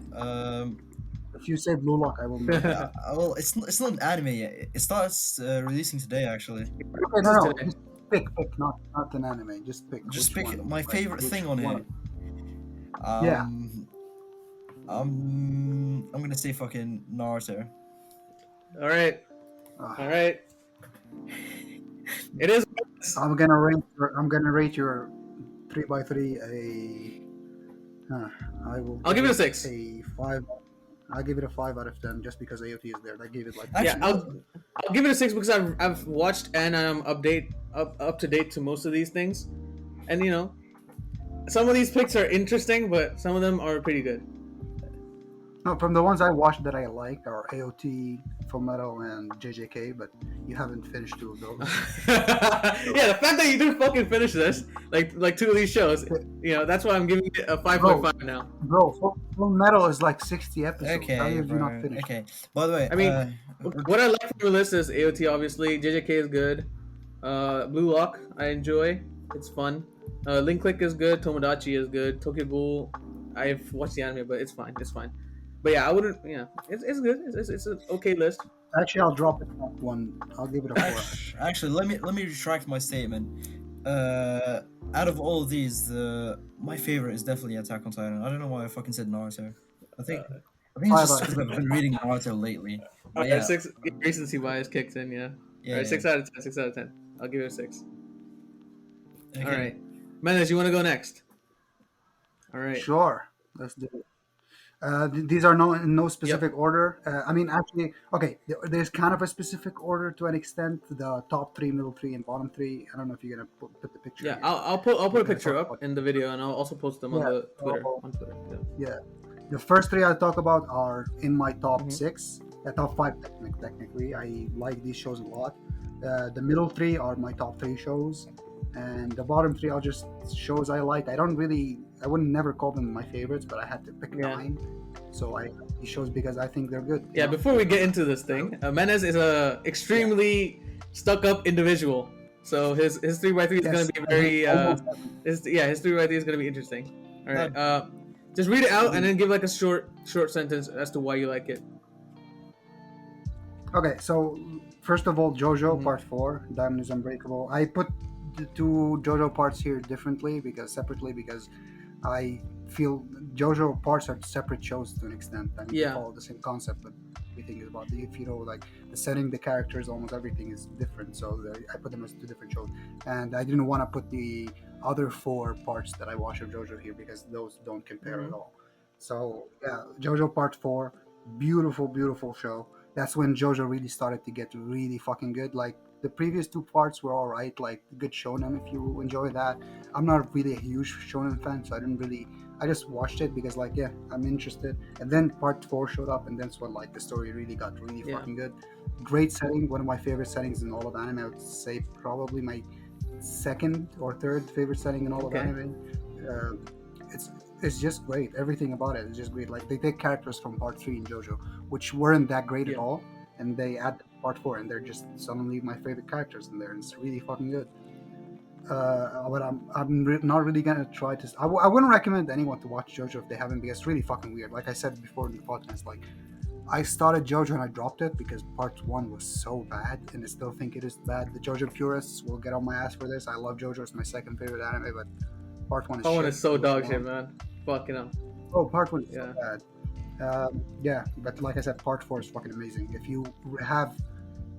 If you say Blue Lock, I will know. well, it's not an anime yet. It starts releasing today, actually. Okay, no, just pick, not an anime. Just pick. Just which pick one, my like, favorite which thing on one. it. Yeah. I'm gonna say fucking Naruto. All right, Uh, all right. It is. I'm gonna rate your 3x3 a. I will. I'll give it a 6. A 5. I'll give it a 5 out of 10 just because AOT is there. I gave it like. Yeah, Actually, I'll give it a 6 because I've watched and I'm up to date to most of these things, and you know, some of these picks are interesting, but some of them are pretty good. No, from the ones I watched that I like are AOT, Fullmetal, and JJK, but you haven't finished 2 of those. Yeah, the fact that you didn't fucking finish this, like 2 of these shows, you know, that's why I'm giving it a 5.5 now. Bro, Fullmetal is like 60 episodes. okay, How have you not bro, finished? okay. By the way, I mean, what I like from your list is AOT, obviously. JJK is good. Blue Lock, I enjoy. It's fun. Link Click is good. Tomodachi is good. Tokyo Ghoul, I've watched the anime, but it's fine. It's fine. But yeah, I wouldn't. Yeah, it's good. It's an okay list. Actually, I'll drop it at 1. I'll give it a 4. actually, let me retract my statement. Out of all of these, my favorite is definitely Attack on Titan. I don't know why I fucking said Naruto. I think it's just because I've been reading Naruto lately. But Alright, yeah, 6 recency bias kicks in. Yeah. yeah, Alright, yeah. 6 out of 10. 6 out of 10. I'll give it a 6. Okay. All right, Menez, you want to go next? All right. Sure, let's do it. These are in no specific order. I mean, actually, okay, there's kind of a specific order to an extent. The top 3, middle 3, and bottom 3. I don't know if you're gonna put the picture. Yeah, here. I'll put a picture up in the video, and I'll also post them on Yeah, the Twitter. so- On Twitter. Yeah. Yeah, the first 3 I'll talk about are in my top Mhm. 6. Top 5 technically. I like these shows a lot. The middle 3 are my top 3 shows, and the bottom 3 are just shows I like. I wouldn't never call them my favorites, but I had to pick Yeah. 9. So I like these shows because I think they're good. you Yeah. know? Before we get into this thing, Menez is a extremely stuck-up individual. So his 3x3 is Yes, gonna be very almost his 3x3 is gonna be interesting. All right. Just read it out and then give like a short sentence as to why you like it. Okay, so first of all, JoJo Mhm. Part 4, Diamond is Unbreakable. I put the 2 JoJo parts here separately because I feel JoJo parts are separate shows to an extent. I mean, Yeah. they follow the same concept, but everything is about if you know, like the setting, the characters, almost everything is different. So I put them as 2 different shows, and I didn't want to put the other 4 parts that I watch of JoJo here because those don't compare Mhm. at all. So yeah, JoJo Part 4, beautiful show. That's when JoJo really started to get really fucking good. Like the previous 2 parts were all right, like good shonen if you enjoy that. I'm not really a huge shonen fan, so I just watched it because like yeah, I'm interested. And then Part 4 showed up, and that's when like the story really got really Yeah. fucking good. Great setting, one of my favorite settings in all of anime. I would say probably my 2nd or 3rd favorite setting in all Okay. of anime. It's just great. Everything about it is just great. Like they take characters from Part 3 in JoJo, which weren't that great at Yeah. all, and they add Part 4, and they're just suddenly my favorite characters in there, and it's really fucking good. But I'm not really gonna try to. I wouldn't recommend anyone to watch JoJo if they haven't, because it's really fucking weird. Like I said before in the podcast, like I started JoJo and I dropped it because Part 1 was so bad, and I still think it is bad. The JoJo purists will get on my ass for this. I love JoJo; it's my 2nd favorite anime, but Part 1 is. That one shit. is so It was dog long. shit, man. Fucking hell. Oh, Part 1 is Yeah. so bad. Yeah, but like I said, Part 4 is fucking amazing. If you have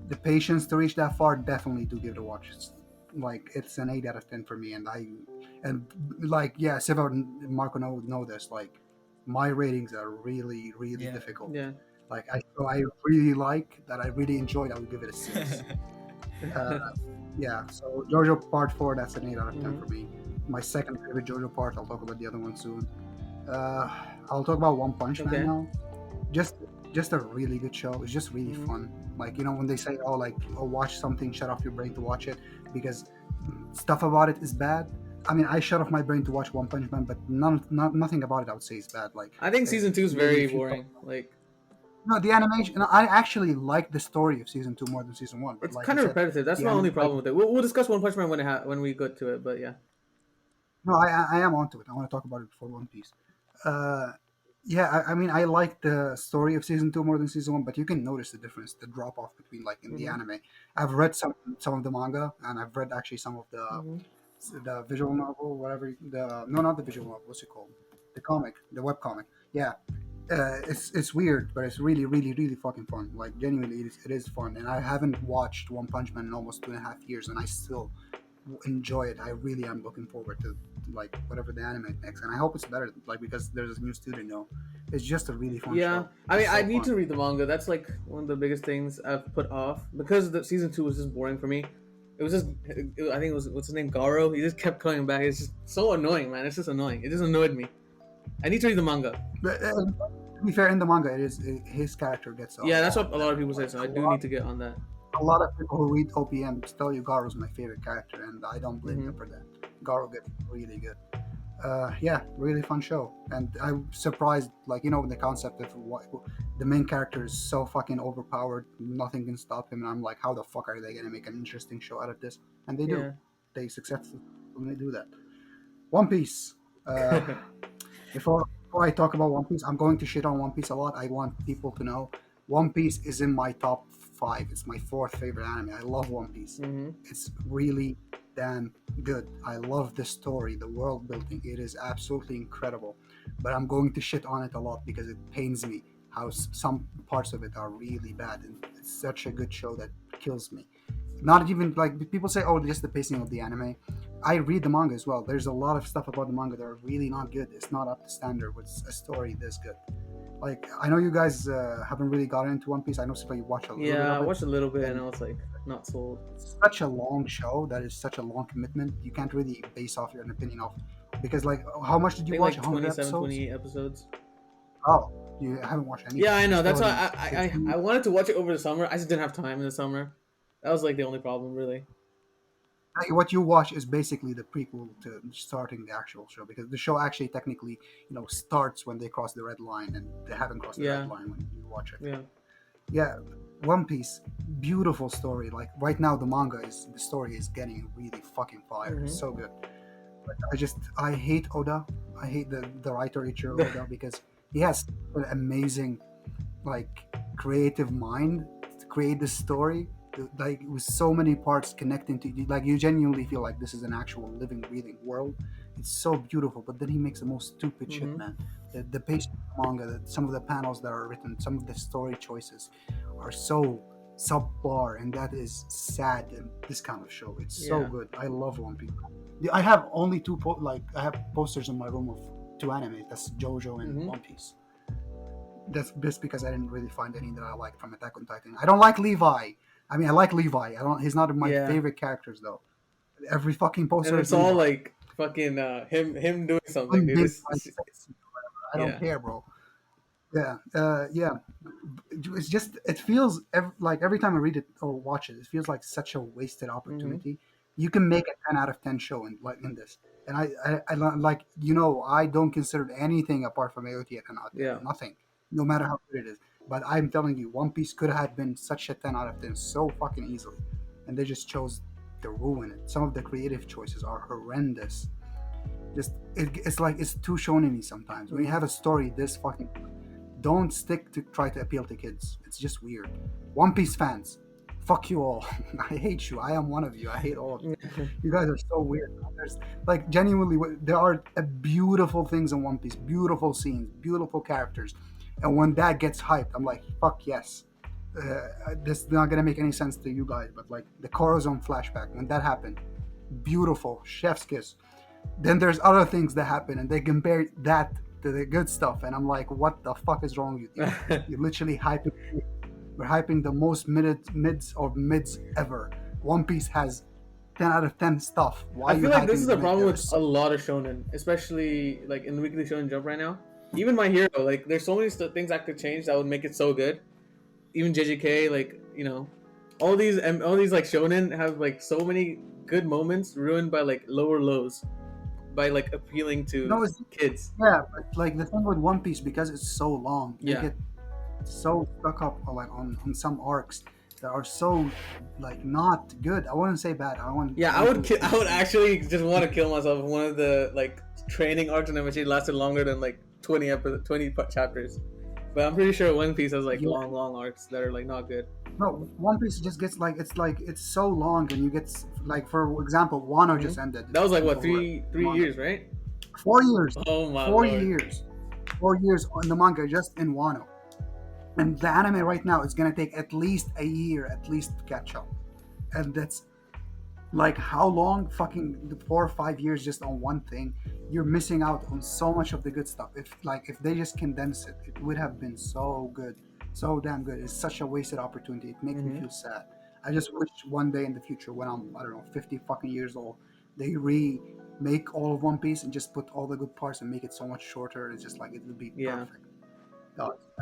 the patience to reach that far, definitely do give it a watch. It's an 8 out of 10 for me, and Siva and Marco know this. Like my ratings are really Yeah. difficult. Yeah. Like I really like that. I really enjoyed. I would give it a 6. Yeah. So JoJo Part 4, that's an 8 out of 10 Mhm. for me. My 2nd favorite JoJo part. I'll talk about the other one soon. Uh, I'll talk about One Punch Man Okay. now. Just just a really good show. It's just really Hmm. fun. Like when they say, oh, like, oh, watch something, shut off your brain to watch it because stuff about it is bad. I mean, I shut off my brain to watch One Punch Man, but nothing about it I would say is bad. Like, I think season two is maybe very if you boring. Like no, the animation. No, I actually like the story of season 2 more than season 1. But it's like I kind of said, repetitive. That's the my only like problem with it. We'll discuss One Punch Man when we go to it. But yeah. no, I am onto it. I want to talk about it before One Piece. Uh, yeah, I mean, I like the story of season 2 more than season 1, but you can notice the difference, the drop off between like in the Hmm. anime. I've read some of the manga, and I've read actually some of Hmm. the visual novel, whatever. The no, not the visual novel. What's it called? The comic, the web comic. Yeah, it's weird, but it's really, really, really fucking fun. Like genuinely, it is fun. And I haven't watched One Punch Man in almost 2.5 years, and I still enjoy it. I really am looking forward to like whatever the anime next, and I hope it's better. Like because there's a new studio. It's just a really fun Yeah, show. I mean, It's I so need fun. to read the manga. That's like one of the biggest things I've put off because the season two was just boring for me. It was just, I think it was what's his name, Garo. He just kept coming back. It's just so annoying, man. It's just annoying. It just annoyed me. I need to read the manga. But to be fair, in the manga, his character gets a Yeah, that's lot what a lot of better. people say. Like So I do need to get on that. a lot of people who read OPM tell you Garo's my favorite character, and I don't blame Hmm. them for that. Garo gets really good. Yeah, really fun show, and I'm surprised. Like the concept of what the main character is so fucking overpowered, nothing can stop him, and I'm like, how the fuck are they gonna make an interesting show out of this? And they do. Yeah. They successfully do that. One Piece. Uh, before I talk about One Piece, I'm going to shit on One Piece a lot. I want people to know One Piece is in my top 5. It's my fourth favorite anime. I love One Piece. Hmm. It's really damn good. I love the story, the world building. It is absolutely incredible. But I'm going to shit on it a lot because it pains me how some parts of it are really bad. And it's such a good show that kills me. Not even like people say, oh, just the pacing of the anime. I read the manga as well. There's a lot of stuff about the manga that are really not good. It's not up to standard with a story this good. Like I know you guys haven't really gotten into One Piece. I know Siva, you watch a little bit Yeah, I of it, watched a little bit and and I was like, not sold. it's such a long show that is such a long commitment. You can't really base off your opinion off because like how much did I you think watch? like 100 27, episodes? 28 episodes. Oh, you haven't watched Yeah, anything. I You know. still That's why haven't. I wanted to watch it over the summer. I just didn't have time in the summer. That was like the only problem, really. Like, what you watch is basically the prequel to starting the actual show because the show actually technically starts when they cross the red line and they haven't crossed the red Yeah, line when you watch it. yeah. Yeah, One Piece, beautiful story. Like right now, the story is getting really fucking fire. It's Hmm. so good. But I hate Oda. I hate the writer Ichiro Oda because he has an amazing like creative mind to create this story. Like with so many parts connecting to you, like you genuinely feel like this is an actual living, breathing world. It's so beautiful, but then he makes the most stupid shit, Hmm. man. The pace of the manga, some of the panels that are written, some of the story choices are so subpar, and that is sad in this kind of show. It's so Yeah. good. I love One Piece. I have only I have posters in my room of two anime. That's JoJo and Hmm. One Piece. That's just because I didn't really find any that I liked from Attack on Titan. I don't like Levi. I mean, I like Levi. I don't. He's not my Yeah. favorite characters though. Every fucking And poster is it's all Levi. like fucking him doing something, I'm dude. big, I'm sexy. I don't Yeah. care, bro. Yeah, yeah. It's just it feels like every time I read it or watch it, it feels like such a wasted Hmm. opportunity. You can make a 10 out of 10 show in this, and like I don't consider anything apart from AOT a 10 out of 10. Yeah. Nothing, no matter how good it is. But I'm telling you, One Piece could have been such a 10 out of 10 so fucking easily, and they just chose to ruin it. Some of the creative choices are horrendous. Just it's like it's too shonen sometimes. When you Hmm. have a story this fucking don't stick to try to appeal to kids. It's just weird. One Piece fans, fuck you all. I hate you. I am one of you. I hate all of you. You guys are so weird. There's like genuinely, there are beautiful things in One Piece, beautiful scenes, beautiful characters, and when that gets hyped, I'm like, fuck yes. This is not gonna make any sense to you guys, but like the Corazon flashback when that happened, beautiful, chef's kiss. Then there's other things that happen, and they compare that to the good stuff, and I'm like, what the fuck is wrong with you? You're literally hyping. We're hyping the most mids of mids ever. One Piece has 10 out of 10 stuff. Why I are you feel like this hyping is them the in? problem They're with so- a lot of shonen, especially like in the Weekly Shonen Jump right now. Even My Hero, like there's so many things that could change that would make it so good. Even JJK, like all these like shonen have like so many good moments ruined by like lower lows, by like appealing No, to it's kids. yeah, but like the thing with One Piece, because it's so long, they Yeah, get so stuck up like on some arcs that are so like not good. I wouldn't say bad. yeah. I want to I would actually just want to kill myself if one of the like training arcs in MHA lasted longer than like 20 chapters. But I'm pretty sure One Piece has like yeah. long arcs that are like not good. No, One Piece just gets like it's so long, and you get like for example, Wano Mhm. just ended. That was like what People who three read three manga. years, right? 4 years. Oh my 4 lord. years. 4 years on the manga just in Wano. And the anime right now is gonna take at least a year at least to catch up. And that's like how long? Fucking the 4 or 5 years just on one thing. You're missing out on so much of the good stuff. If they just condense it, it would have been so good. So damn good. It's such a wasted opportunity. It makes me Mhm. feel sad. I just wish one day in the future when I'm, I don't know, 50 fucking years old, they remake all of One Piece and just put all the good parts and make it so much shorter. It's just like it would be Yeah. perfect.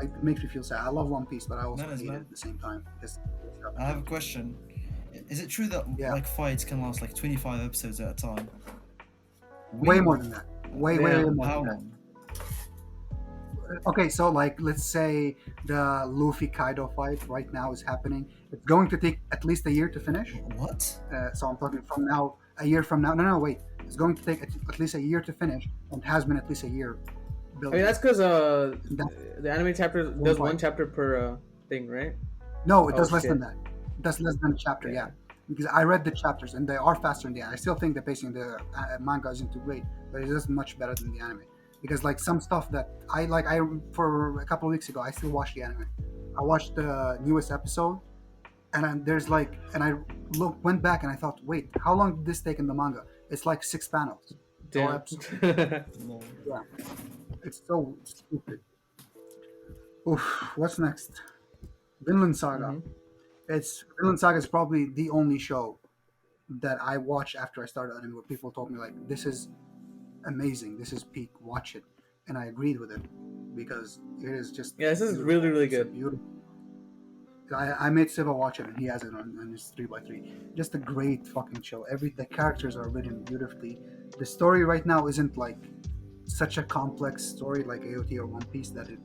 It makes me feel sad. I love One Piece, but I also Menez, hate it man. at the same time. I have a question. Is it true that Yeah. like fights can last like 25 episodes at a time? Way more than that. Way Damn. more How than that. long? Okay, so like let's say the Luffy Kaido fight right now is happening. It's going to take at least a year to finish. What? So I'm talking from now, a year from now. No, wait. It's going to take at least a year to finish, and has been at least a year I building. mean that's because That- the anime chapter One does fight. one chapter per thing, right? No, it Oh, does less shit. than that. It does less than a chapter, yeah. Because I read the chapters and they are faster in the anime. I still think the pacing of the manga isn't too great, but it is much better than the anime. Because like some stuff that I for a couple of weeks ago, I still watched the anime. I watched the newest episode, and then there's like, and I went back and I thought, wait, how long did this take in the manga? It's like 6 panels. Damn. Lol. It's so stupid. Oof, what's next? Vinland Saga. Mhm. Vinland Saga is probably the only show that I watched after I started anime where people told me like this is amazing, this is peak, watch it, and I agreed with it because it is just Yeah, this is beautiful. really, really It's a good. beautiful. I made Siva watch it and he has it on his 3x3. Just a great fucking show. The characters are written beautifully. The story right now isn't like such a complex story like AOT or One Piece that it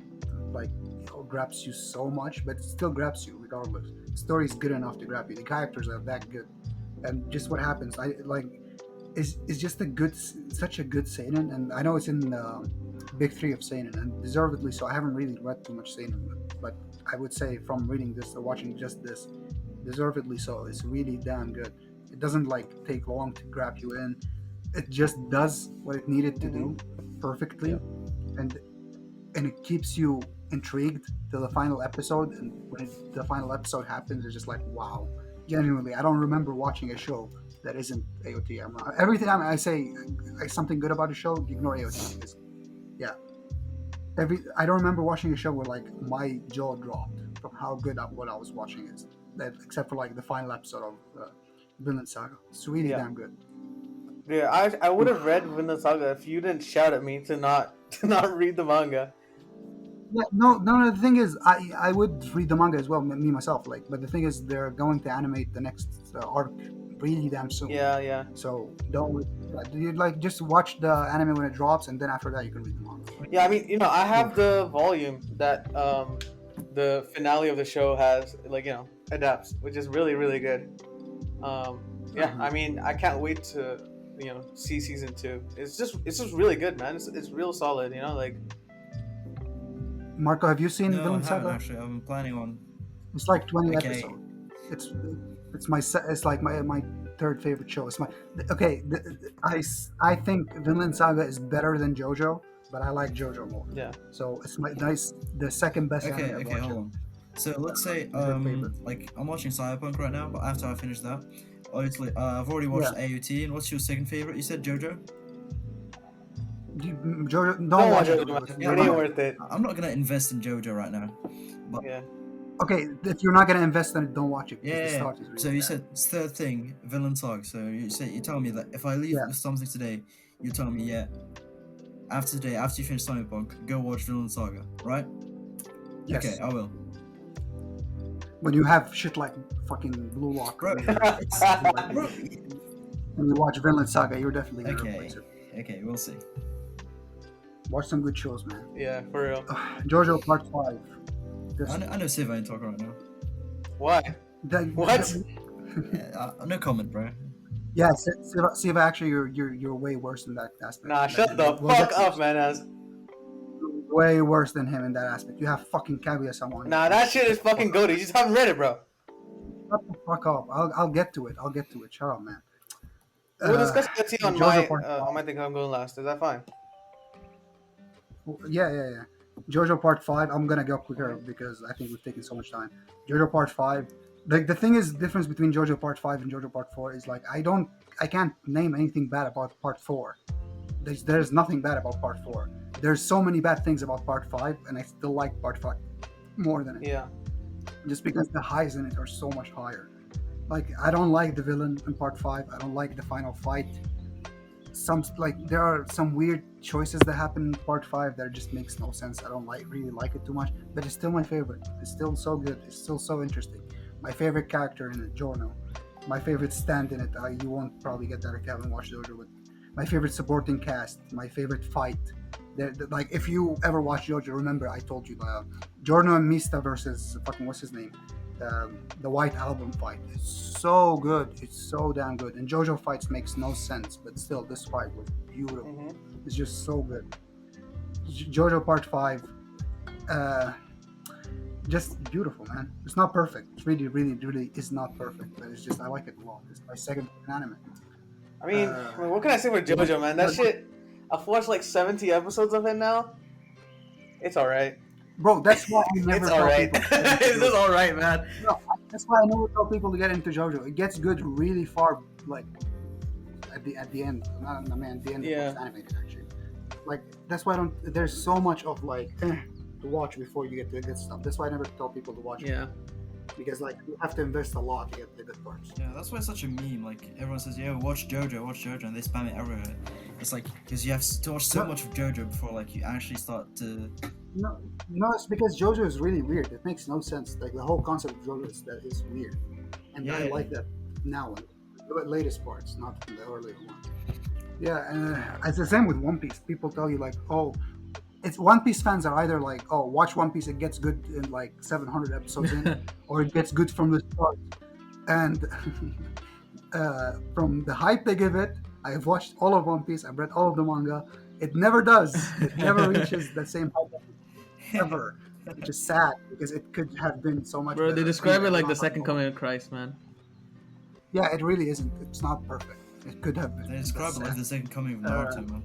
like grabs you so much, but it still grabs you regardless. The story is good enough to grab you. The characters are that good, and just what happens, I like, is just such a good seinen. And I know it's in the big three of seinen, and deservedly so. I haven't really read too much seinen, but I would say from reading this or watching just this, deservedly so. It's really damn good. It doesn't like take long to grab you in. It just does what it needed to do perfectly, and it keeps you intrigued to the final episode. And when the final episode happens, it's just like wow. Genuinely, I don't remember watching a show that isn't AOT. Every time I say something good about a show, ignore AOT. Because, yeah, I don't remember watching a show where like my jaw dropped from how good what I was watching is. Except for like the final episode of Vinland Saga. It's really Yeah. damn good. Yeah, I would have read Vinland Saga if you didn't shout at me to not read the manga. Yeah, no. The thing is, I would read the manga as well, me myself. Like, but the thing is, they're going to animate the next arc really damn soon. Yeah. So don't you like just watch the anime when it drops, and then after that you can read the manga. Yeah, I mean, I have the volume that the finale of the show has, like, adapts, which is really, really good. Yeah, I mean, I can't wait to, see season 2. It's just really good, man. It's real solid, like. Marco, have you seen No, I Vinland haven't Saga? actually. I've been planning on. It's like 20 Okay. episodes. It's like my third favorite show. It's my okay. I think Vinland Saga is better than JoJo, but I like JoJo more. Yeah. So it's the second best Okay, anime I've okay, watched. hold on. So let's say, favorite. like I'm watching Cyberpunk right now, but after I finish that, obviously, I've already watched AOT. And what's your second favorite? You said JoJo. JoJo, Don't watch it. it, man. Yeah, It ain't worth it. I'm not gonna invest in JoJo right now. But Yeah. Okay, if you're not gonna invest in it, don't watch it because the Yeah. start is really So you bad. said third thing, Villain Saga. So you tell me that if I leave Yeah. with something today, you tell me after today, after you finish Cyberpunk, go watch Villain Saga, right? Yes. Okay, I will. When you have shit like fucking Blue Lock, Bro, and bro. you watch Vinland Saga, you're definitely gonna Okay, replace it. okay, we'll see. Watch some good shows, man. Yeah, for real. JoJo Part 5. I know Siva ain't talking right now. Why? What? No comment, bro. Yeah, Siva, actually, you're way worse in that aspect. Nah, shut the We'll fuck get to up, you. Menez. Way worse than him in that aspect. You have fucking Kaguya-sama. Nah, that shit is fucking goated. You just haven't read it, bro. Shut the fuck up. I'll get to it. Shut up, man. We'll discuss it on JoJo Part on my thing. I'm going last. Is that fine? Yeah. JoJo Part 5, I'm gonna go quicker because I think we've taken so much time. JoJo Part 5, the thing is, difference between JoJo Part 5 and JoJo Part 4 is like, I can't name anything bad about Part 4. There's nothing bad about Part 4. There's so many bad things about Part 5, and I still like Part 5 more than it. Yeah. Just because the highs in it are so much higher. Like, I don't like the villain in Part 5. I don't like the final fight. There are some weird choices that happen in Part 5 that just makes no sense. I don't really like it too much, but it's still my favorite. It's still so good. It's still so interesting. My favorite character in it, Giorno. My favorite stand in it. You won't probably get that if you haven't watched JoJo, but my favorite supporting cast. My favorite fight. Like, if you ever watch JoJo, remember I told you Giorno and Mista versus fucking what's his name, the White Album fight. It's so good. It's so damn good. And JoJo fights makes no sense, but still, this fight was beautiful. Mm-hmm. It's just so good. JoJo Part 5, just beautiful, man. It's not perfect. It's really is not perfect, but it's just, I like it a lot. It's my second anime. I mean, what can I say for JoJo, man? That shit, I've watched like 70 episodes of it now. It's alright. Bro, that's why I never It's tell alright. people. It's just alright, man. No, that's why I never tell people to get into JoJo. It gets good really far, like at the end. At the end of Yeah. it's animated, actually. Like, that's why there's so much of like to watch before you get to the good stuff. That's why I never tell people to watch it. Yeah. Because like you have to invest a lot to get the good parts. Yeah, that's why it's such a meme. Like everyone says, "Yeah, watch JoJo," and they spam it everywhere. It's like because you have to watch so much of JoJo before like you actually start to. No, it's because JoJo is really weird. It makes no sense. Like the whole concept of JoJo is weird, and I like that now. The latest parts, not the earlier ones. Yeah, and it's the same with One Piece. People tell you like, oh, it's One Piece fans are either like, oh, watch One Piece, it gets good in like 700 episodes in, or it gets good from the start. And from the hype they give it, I've watched all of One Piece. I've read all of the manga. It never does. It never reaches the same hype ever. Which is sad because it could have been so much. Bro, better. they describe it like the Not second coming of Christ, man. Yeah, it really isn't. It's not perfect. It could have been. They describe it like the second coming of Naruto, man.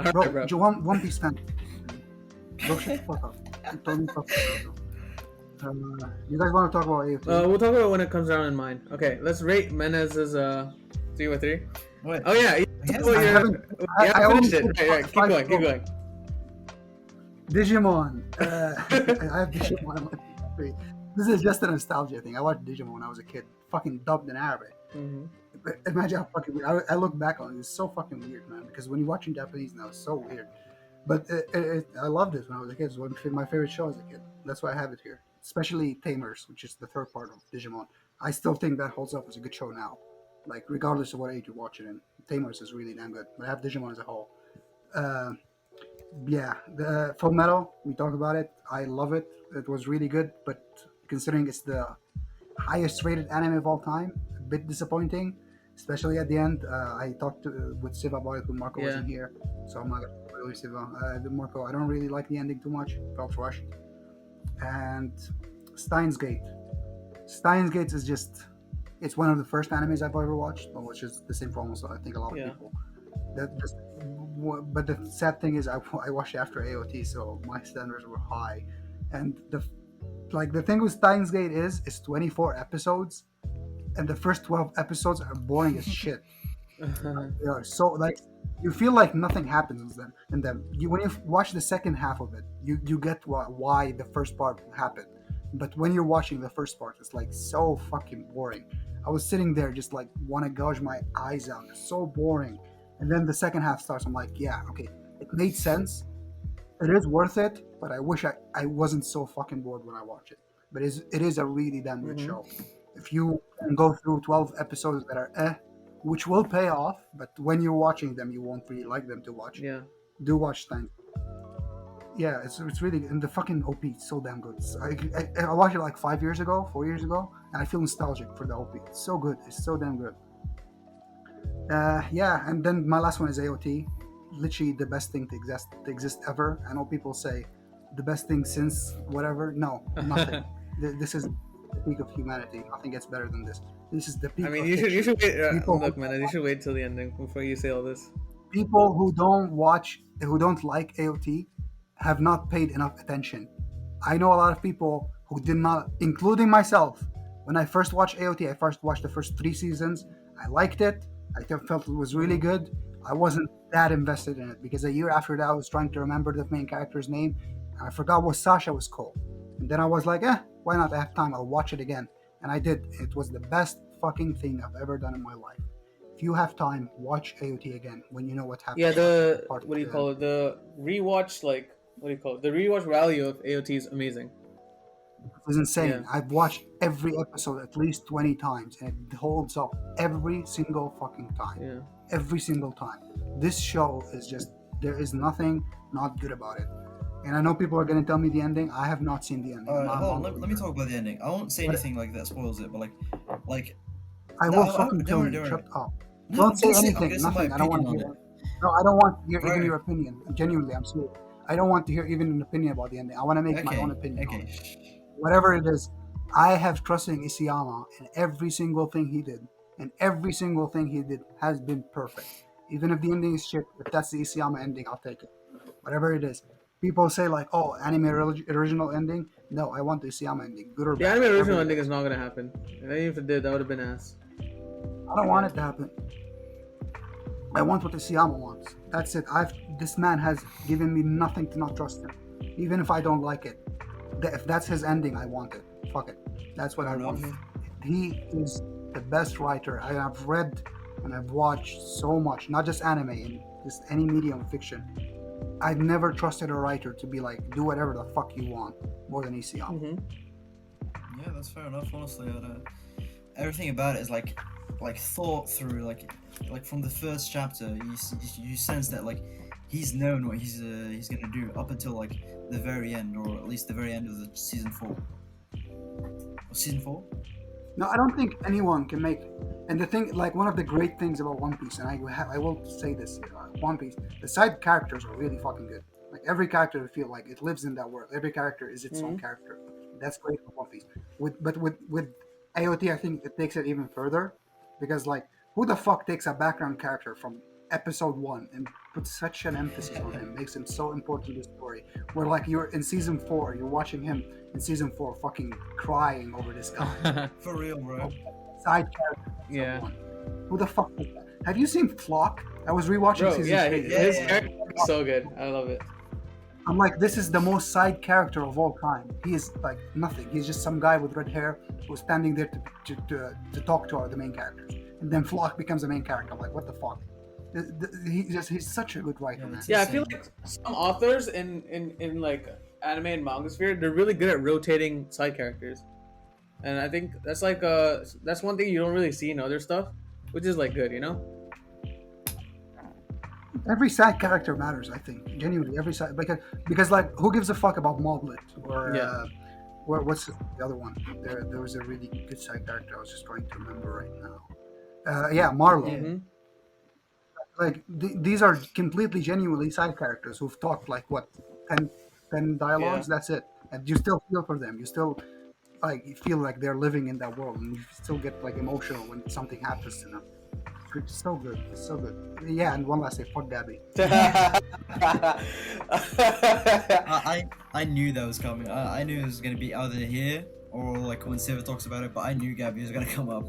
Alright, Bro, bro. One Piece fan. Bro, shut the fuck up. Don't talk about you guys want to talk about AOT? We'll talk about it when it comes around in mine. Okay, let's rate Menez's 3 with 3. Wait. Oh yeah, Yes, you I haven't only finished it. put Right. five Keep going. Digimon. I have Digimon on my three. This is just a nostalgia thing. I watched Digimon when I was a kid, fucking dubbed in Arabic. Mm-hmm. But imagine how fucking weird. I look back on it, it's so fucking weird, man. Because when you watch in Japanese now, it's so weird. But I loved it when I was a kid. It was my favorite show as a kid. That's why I have it here. Especially Tamers, which is the third part of Digimon. I still think that holds up as a good show now. Like, regardless of what age you watch it in. Tamers is really damn good. But I have Digimon as a whole. Yeah, the Full Metal, we talked about it. I love it. It was really good. But considering it's the highest rated anime of all time, a bit disappointing. Especially at the end. I talked with Siva about it when Marco wasn't here. So I'm not going to spoil Siva. Marco, I don't really like the ending too much. Felt rushed. And Steins Gate. Steins Gate is just, it's one of the first animes I've ever watched, which is the same for almost, I think, a lot of people. But the sad thing is, I watched after AOT, so my standards were high. And the thing with Steins Gate is it's 24 episodes, and the first 12 episodes are boring as shit. They are so, like, you feel like nothing happens in them. When you watch the second half of it, you get why the first part happened. But when you're watching the first part, it's like so fucking boring. I was sitting there just like want to gouge my eyes out. It's so boring. And then the second half starts. I'm like, yeah, okay, it made sense. It is worth it, but I wish I wasn't so fucking bored when I watch it. But it is a really damn good Mm-hmm. show. If you can go through 12 episodes that are which will pay off, but when you're watching them, you won't really like them to watch. Yeah. Do watch Stein. Yeah, it's really, and the fucking OP is so damn good. I watched it like 5 years ago, 4 years ago, and I feel nostalgic for the OP. It's so good. It's so damn good. Yeah, and then my last one is AOT. Literally the best thing to exist ever. I know people say the best thing since whatever. No, nothing. This is the peak of humanity. Nothing gets better than this. This is the peak I mean, of you fiction. should wait. People Look, man, you should wait till the ending before you say all this. people who don't like AOT have not paid enough attention. I know a lot of people who did not, including myself. When I first watched AOT, I first watched the first 3 seasons. I liked it. Felt it was really Mm-hmm. good. I wasn't that invested in it because a year after that, I was trying to remember the main character's name, and I forgot what Sasha was called. And then I was like, why not? I have time. I'll watch it again. And I did. It was the best fucking thing I've ever done in my life. If you have time, watch AOT again when you know what Yeah, happened. the Part what do you call it? The rewatch, like what do you call it? The rewatch value of AOT is amazing. It was insane. Yeah, I've watched every episode at least 20 times, and it holds up every single fucking time. yeah. Every single time. This show is just, there is nothing not good about it. And I know people are going to tell me the ending. I have not seen the ending. I'm not Hold on. a Let me talk about the ending. I won't say But anything like that spoils it, but like I no, will fucking kill don't you. worry. Shut up. No, Don't say I'm anything. gonna say my Nothing. I don't want opinion to on hear. it. No, I don't want to hear even Bro. your opinion. Genuinely, I'm serious. I don't want to hear even an opinion about the ending. I want to make my own Okay, opinion on it. okay. Whatever it is, I have trusted in Isayama in every single thing he did, and every single thing he did has been perfect. Even if the ending is shit, if that's the Isayama ending, I'll take it. Whatever it is. People say like, "Oh, anime original ending." No, I want the Isayama ending, good or The bad. anime whatever original it ending is. is not gonna happen. And even if it did, that would have been ass. I don't want it to happen. I want what Isayama wants. That's it. This man has given me nothing to not trust him, even if I don't like it. If that's his ending, I want it. Fuck it. That's what Fair I want. enough. He is the best writer. I have read and I've watched so much, not just anime and just any medium of fiction. I've never trusted a writer to be like, do whatever the fuck you want, more than Isayama. Mm-hmm. Yeah, that's fair enough. Honestly, everything about it is like thought through. Like from the first chapter, you sense that like he's known what he's gonna do up until like the very end, or at least the very end of the season 4. Or season 4? No, I don't think anyone can make. And the thing, like one of the great things about One Piece, and I will say this, One Piece, the side characters are really fucking good. Like every character, I feel like it lives in that world. Every character is its own character. That's great for One Piece. With AOT, I think it takes it even further, because like who the fuck takes a background character from episode 1 and puts such an emphasis on him, makes him so important to the story. Where like you're in season 4, you're watching him in season 4 fucking crying over this guy. For real, bro. Side character. Yeah. Someone. Who the fuck is that? Have you seen Flock? I was rewatching Bro, season yeah, 3. his Yeah. character is so good. I love it. I'm like, this is the most side character of all time. He is like nothing. He's just some guy with red hair who's standing there to talk to the main characters. And then Flock becomes the main character. I'm like, what the fuck? He's such a good writer, Yeah, man. that's Yeah, I feel insane. like some authors in like anime and manga sphere, they're really good at rotating side characters, and I think that's like that's one thing you don't really see in other stuff, which is like good, you know. Every side character matters, I think. Genuinely, every side, because like, who gives a fuck about Moblet or Yeah. what's the other one? There was a really good side character. I was just trying to remember right now. Yeah, Marlowe. Yeah. Mm-hmm. Like these are completely genuinely side characters who've talked like what 10 dialogues. Yeah. That's it, and you still feel for them. You still like you feel like they're living in that world, and you still get like emotional when something happens to them. It's so good. It's so good. Yeah, and one last thing, fuck Gabby. I knew that was coming. I knew it was gonna be either here or like when Siva talks about it, but I knew Gabby was gonna come up.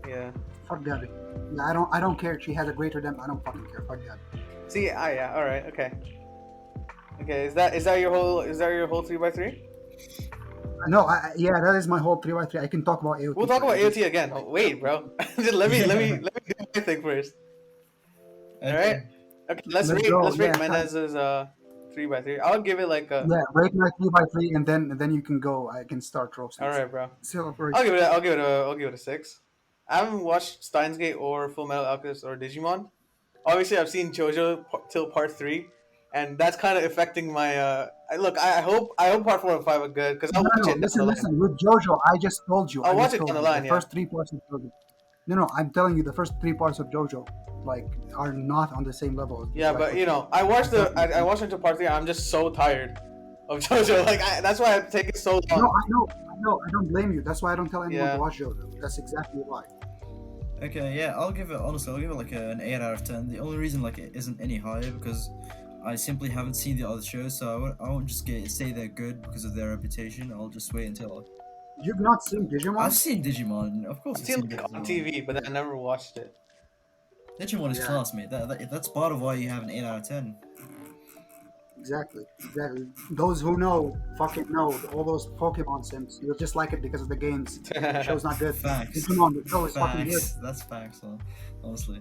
Yeah. Fuck Gabby. Yeah, I don't care. She has a greater them. I don't fucking care. Fuck Gabby. See, yeah, all right, okay. Okay, is that your whole 3x3? No, yeah, that is my whole 3x3. I can talk about AOT. We'll talk for about ages. AOT again. Oh, wait, bro. Just let me do my thing first. All right. Okay. Okay, Let's go. let's rate Yeah, Menez's 3x3. I'll give it like a. yeah. Rate my 3x3, and then you can go. I can start roasting. All right, bro. Celebrate. I'll give it a 6. I haven't watched Steins Gate or Full Metal Alchemist or Digimon. Obviously, I've seen JoJo till part 3, and that's kind of affecting my. Look, I hope part 4 and 5 are good because I'll No, watch no, it down the listen, line. listen. With JoJo, I just told you. I'll watch it down the The line. Yeah. first 3 parts of JoJo. No, no, I'm telling you, the first 3 parts of JoJo, like, are not on the same level. As Yeah, but I watched I watched into part 3. I'm just so tired of JoJo. Like that's why I'm taking so No, long. I know. I don't blame you. That's why I don't tell anyone Yeah. to watch JoJo. That's exactly why. Okay, yeah, I'll give it like an 8 out of 10. The only reason like it isn't any higher because I simply haven't seen the other shows, so I won't just say they're good because of their reputation. I'll just wait until You've not seen Digimon? I've seen Digimon, of course. I've seen it on TV, but then I never watched it. Digimon is Yeah. class, mate. That's part of why you have an 8 out of 10. Exactly. Those who know, fucking know. All those Pokemon sims, you'll just like it because of the games. The show's not good. Facts. Digimon, the show is fucking good. Facts. That's facts, honestly.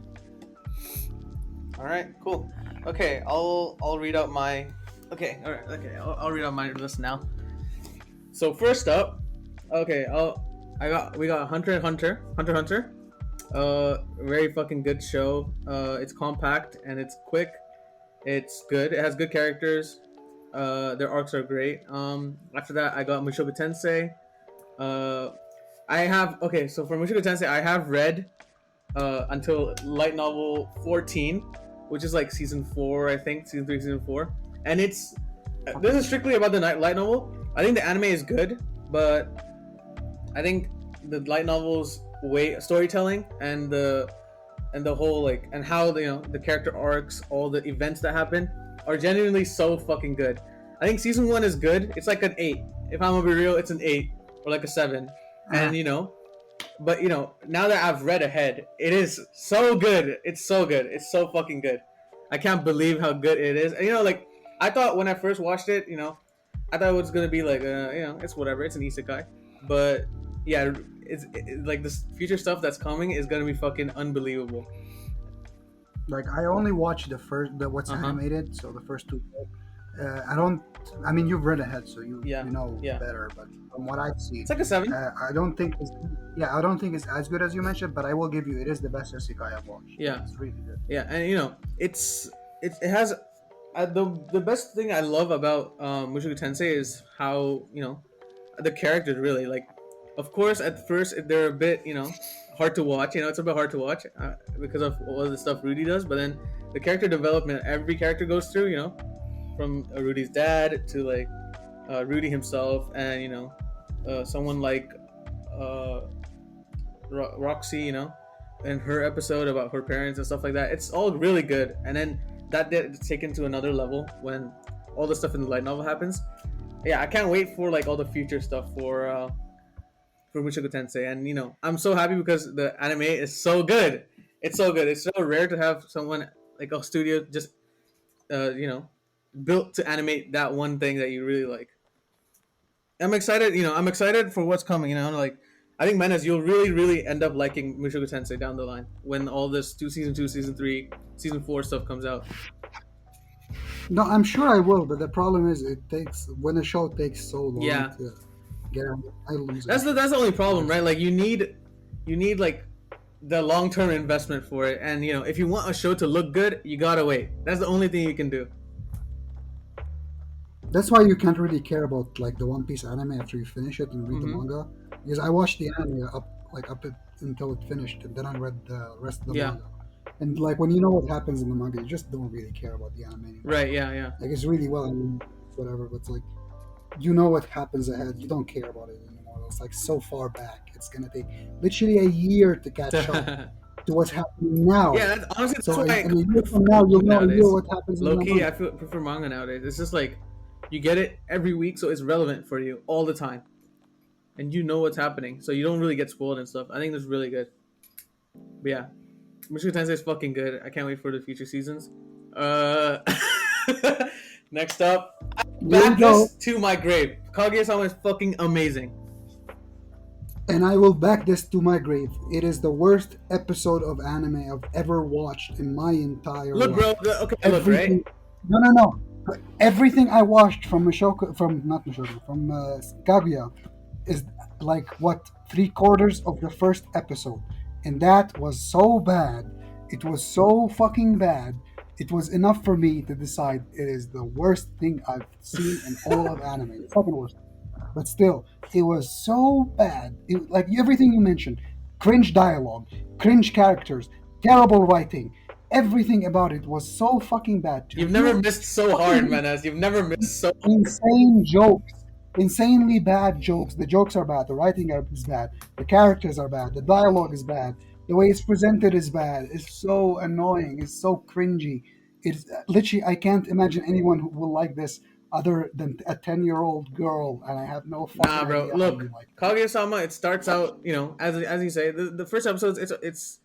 All right, cool. Okay, I'll read out my. Okay, all right. Okay, I'll read out my list now. So first up, okay, we got Hunter x Hunter. Very fucking good show. It's compact and it's quick. It's good. It has good characters. Their arcs are great. After that, I got Mushoku Tensei. So for Mushoku Tensei, I have read until light novel 14, which is like season 4, I think, season 3, season 4, and this is strictly about the light novel. I think the anime is good, but I think the light novel's storytelling and the whole like and how the character arcs, all the events that happen are genuinely so fucking good. I think season 1 is good. It's like an 8. If I'm gonna be real, it's an 8 or like a 7. And but now that I've read ahead, it is so good. It's so good. It's so fucking good. I can't believe how good it is. And like I thought when I first watched it, I thought it was gonna be like it's whatever. It's an isekai, but yeah, it's like this future stuff that's coming is gonna be fucking unbelievable. Like, I only watched what's animated, so the first 2. I mean, you've read ahead, so you know better. But from what I've seen, It's like a 7. I don't think it's as good as you mentioned, but I will give you, it is the best isekai I've watched. Yeah. It's really good. Yeah, and it has the best thing I love about Mushoku Tensei is how the characters really like. Of course, at first they're a bit hard to watch. It's a bit hard to watch because of all the stuff Rudy does. But then the character development every character goes through, from Rudy's dad to like Rudy himself, and someone like Roxy, and her episode about her parents and stuff like that. It's all really good, and then that did taken to another level when all the stuff in the light novel happens. Yeah, I can't wait for like all the future stuff for Mushoku Tensei, and I'm so happy because the anime is so good. It's so good. It's so rare to have someone like a studio just built to animate that one thing that you really like. I'm excited. I'm excited for what's coming. Like I think Menez, you'll really, really end up liking Mushoku Tensei down the line when all this season 2, season 3, season 4 stuff comes out. No, I'm sure I will, but the problem is when a show takes so long to get on, I lose. That's the only problem, right? Like you need like the long-term investment for it, and if you want a show to look good, you gotta wait. That's the only thing you can do. That's why you can't really care about like the One Piece anime after you finish it and read the manga, because I watched the anime up until it finished, and then I read the rest of the manga. And like when you know what happens in the manga, you just don't really care about the anime anymore. Right? Yeah. Like it's really well, whatever, but it's like you know what happens ahead. You don't care about it anymore. It's like so far back. It's gonna take literally a year to catch up to what's happening now. Yeah, honestly, that's why. And a year from now, you'll know what happens. Low key, I prefer manga nowadays. It's just like you get it every week, so it's relevant for you all the time, and you know what's happening, so you don't really get spoiled and stuff. I think that's really good. But yeah, Mushoku Tensei is fucking good. I can't wait for the future seasons. Next up, back this to my grave. Kaguya-sama is fucking amazing. And I will back this to my grave. It is the worst episode of anime I've ever watched in my entire Look, life. bro. Okay, look, right? No. Everything I watched from Kaguya is like what 3/4 of the first episode, and that was so bad. It was so fucking bad. It was enough for me to decide it is the worst thing I've seen in all of anime. The second worst. But still, it was so bad. Like everything you mentioned, cringe dialogue, cringe characters, terrible writing. Everything about it was so fucking bad. You've never missed so hard, Menez. You've never missed so hard. Insane jokes, insanely bad jokes. The jokes are bad. The writing is bad. The characters are bad. The dialogue is bad. The way it's presented is bad. It's so annoying. It's so cringy. It's literally, I can't imagine anyone who will like this other than a 10-year-old girl, and I have no fucking Nah, bro. idea Look, how you like it. Kaguya-sama. It starts out, as you say, the first episodes. It's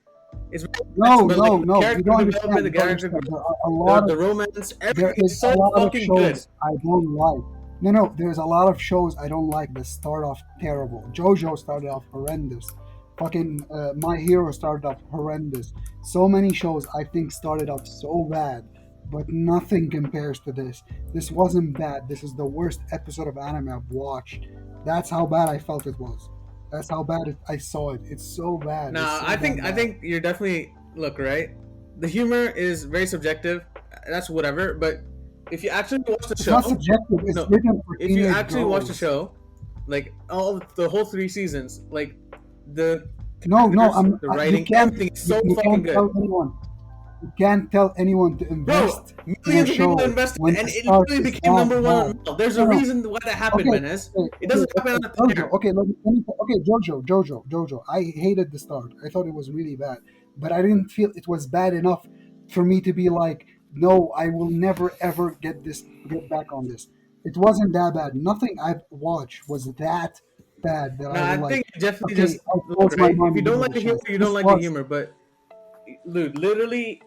No, but, no, like, no. You character don't development, the character understand. growth, There are a lot the of romance, there everything is is a so lot of fucking shows good. I don't like. No, there's a lot of shows I don't like that start off terrible. JoJo started off horrendous. Fucking My Hero started off horrendous. So many shows I think started off so bad, but nothing compares to this. This wasn't bad. This is the worst episode of anime I've watched. That's how bad I felt it was. That's how bad I saw it. It's so bad. Nah, It's so I damn bad. think you're definitely right. The humor is very subjective. That's whatever. But if you actually watch the It's show, not subjective. It's No, written for if you teenage actually watch the girls. show, like the whole 3 seasons, like the No, the you writing, can't. everything is so You fucking can't good. tell anyone. You can't tell anyone to Bro, invest in a millions of show people invested, when and the it start literally is became that number one. bad. There's No, a no. reason why that happened, Menez. It doesn't happen out of thin air. Okay, Jojo. I hated the start. I thought it was really bad, but I didn't feel it was bad enough for me to be like, no, I will never ever get back on this. It wasn't that bad. Nothing I've watched was that bad that Nah, I I was think like, you definitely okay, just I'll look, force my right? mind If you to don't give like it the a humor, chance. you This don't like the was- humor. But dude, literally,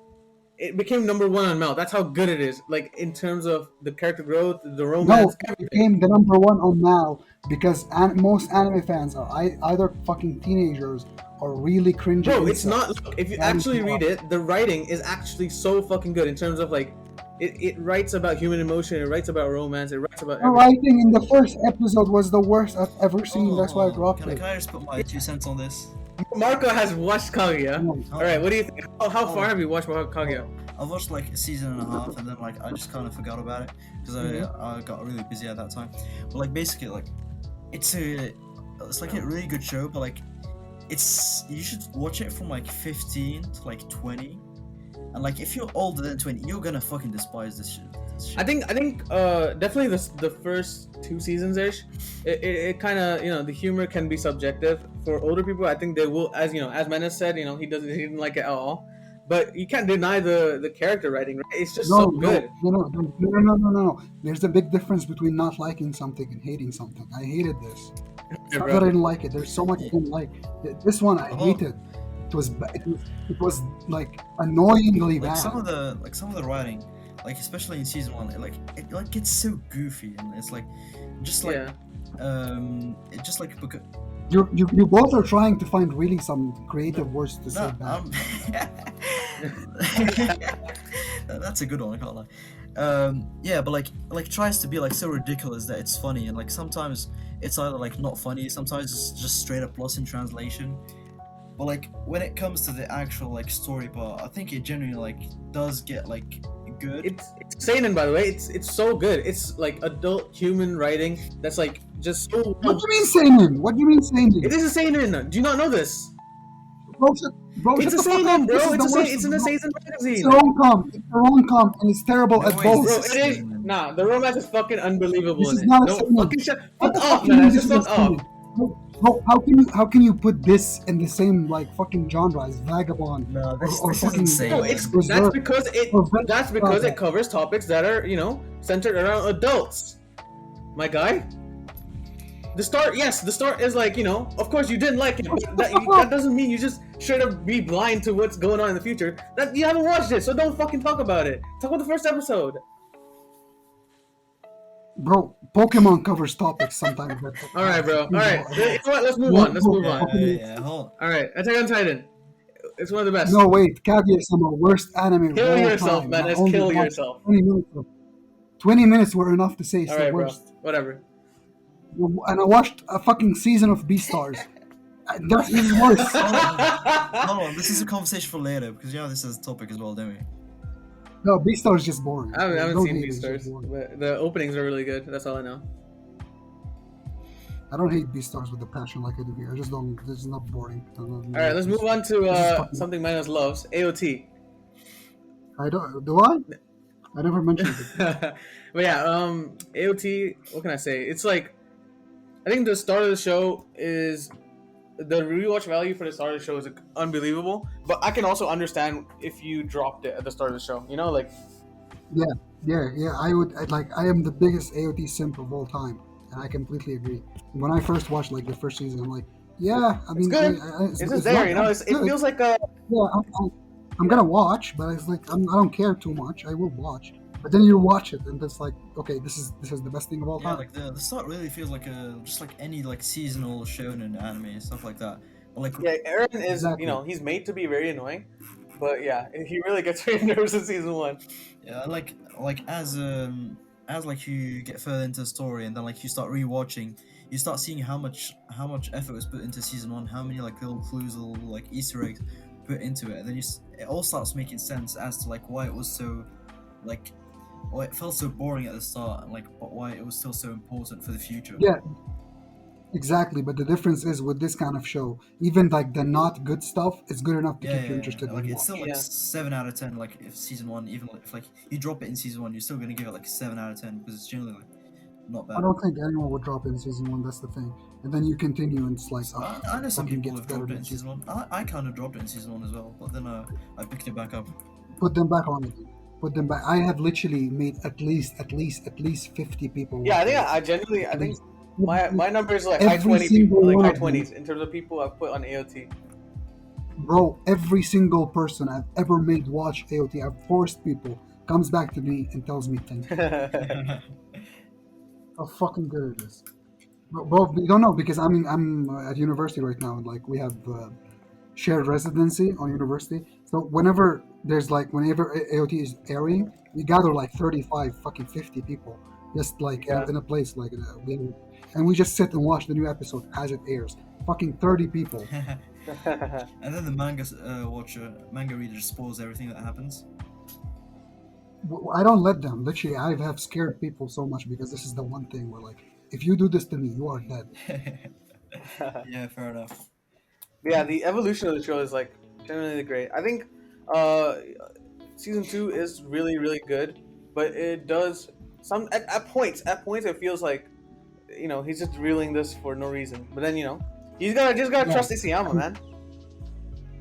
it became number one on Mel. That's how good it is. Like in terms of the character growth, the No, romance, it everything. became the number one on Mal because most anime fans are either fucking teenagers or really cringy. Bro, it's incels. not. Look, if you That is actually not- read it, the writing is actually so fucking good in terms of like, it writes about human emotion, it writes about romance, it writes about The everything. writing in the first episode was the worst I've ever seen. That's why I dropped Can it. I just put my 2 cents on this? Marco has watched Kaguya. No. All right, what do you think? How far have you watched Kaguya? I watched like a season and a half, and then like I just kind of forgot about it because I got really busy at that time. But like basically, like it's like a really good show, but like you should watch it from like 15 to like 20, and like if you're older than 20, you're gonna fucking despise this shit. I think definitely the first 2 seasons ish. It kind of the humor can be subjective for older people. I think they will, as Menez said, he didn't like it at all. But you can't deny the character writing, right? It's just so good. No. There's a big difference between not liking something and hating something. I hated this. It's not that I didn't like it. There's so much I didn't like. This one I hated. It was like annoyingly Like bad. some of the writing, like especially in season 1, it gets so goofy, and it's like just like it just like because You both are trying to find really some creative words to say back. That's a good one, I can't lie. Yeah, but like tries to be like so ridiculous that it's funny, and like sometimes it's either like not funny, sometimes it's just straight up lost in translation. But like when it comes to the actual like story part, I think it genuinely like does get like good. It's seinen, by the way. It's so good. It's like adult human writing that's like just so. What do you mean seinen? What do you mean seinen? It is a seinen. Do you not know this? Bro, It's shut a the fuck seinen, up. bro. This is the worst It's in a of the- seinen It's magazine. a rom-com. It's a rom-com, and it's terrible No at way, both. Bro, This it is is. seinen. Nah, the romance is fucking unbelievable This in is it. not a No, seinen. fucking shut. What Fuck the off, fuck do you man. mean Just this is fuck a off. seinen? How can you put this in the same like fucking genre as Vagabond? No, this or is fucking- insane. No, Berserk. that's because it covers topics that are centered around adults. My guy. The start is like of course you didn't like it, but that doesn't mean you just should have be blind to what's going on in the future. That you haven't watched it, so don't fucking talk about it. Talk about the first episode. Bro, Pokemon covers topics sometimes. All right, bro. All right, you know what? Let's move What on. Let's book? move on. Hold All right, Attack on Titan. It's one of the best. No, wait. Kaguya-sama, worst anime of Kill all yourself, time. man. And I Let's only kill watched yourself. 20 minutes. 20 minutes were enough to say it's All the right, bro. worst. Whatever. And I watched a fucking season of Beastars. This is worse. Hold on, this is a conversation for later because this is a topic as well, don't we? No, Beastars is just boring. I haven't Don't seen hate it, it's just Beastars, boring. but the openings are really good. That's all I know. I don't hate Beastars with a passion like I do here. I just don't. This is not boring. All right, let's move on This is to fucking- something Minos loves, AOT. I don't. Do I? I never mentioned it. But yeah, AOT. What can I say? It's like, I think the start of the show is the rewatch value for the start of the show is unbelievable. But I can also understand if you dropped it at the start of the show. You know, like Yeah. I would. I am the biggest AOT simp of all time, and I completely agree. When I first watched like the first season, I'm like, yeah. I mean, good. It's just there. not- You know, it good. feels like a. Yeah, I'm gonna watch, but it's like I don't care too much. I will watch, but then you watch it, and it's like, okay, this is the best thing of all Yeah, time. like the start really feels like just like any like seasonal shonen anime and stuff like that. But like Yeah, Aaron is. Exactly. You know, he's made to be very annoying, but yeah, he really gets very nervous in season 1. yeah, like as like you get further into the story and then like you start rewatching, you start seeing how much effort was put into season 1, how many like little clues, little like Easter eggs put into it, and then it all starts making sense as to like why it was so like why it felt so boring at the start and like but why it was still so important for the future. Yeah, exactly. But the difference is with this kind of show, even like the not good stuff is good enough to keep you interested. Like in it's still like Yeah. 7 out of 10. Like if season 1, even like, if like you drop it in season 1, you're still gonna give it like 7 out of 10 because it's generally like not bad. I don't think anyone would drop it in season 1. That's the thing. And then you continue, and it's like, I know some something people gets have better dropped it than in season 1. I kind of dropped it in season 1 as well, but then I picked it back up. Put them back on it. Put them back. I have literally made at least 50 people. Yeah, I watch think it. I genuinely, I At think least. my numbers are like Every high 20 single people, like one high of them. 20s in terms of people I've put on AOT. Bro, every single person I've ever made watch AOT, I've forced people, comes back to me and tells me thank you. How fucking good it is. Bro, you don't know because I mean I'm at university right now, and like we have shared residency on university. So whenever AOT is airing, we gather like 35, fucking 50 people, just like Yeah. in a place like and we just sit and watch the new episode as it airs. Fucking 30 people. And then the manga reader spoils everything that happens. I don't let them. Literally, I have scared people so much because this is the one thing where like, if you do this to me, you are dead. Yeah, fair enough. Yeah, the evolution of the show is like genuinely great. I think season 2 is really, really good, but it does some at points it feels like, you know, he's just reeling this for no reason. But then, you know, he's gotta Yeah. trust Isayama, man.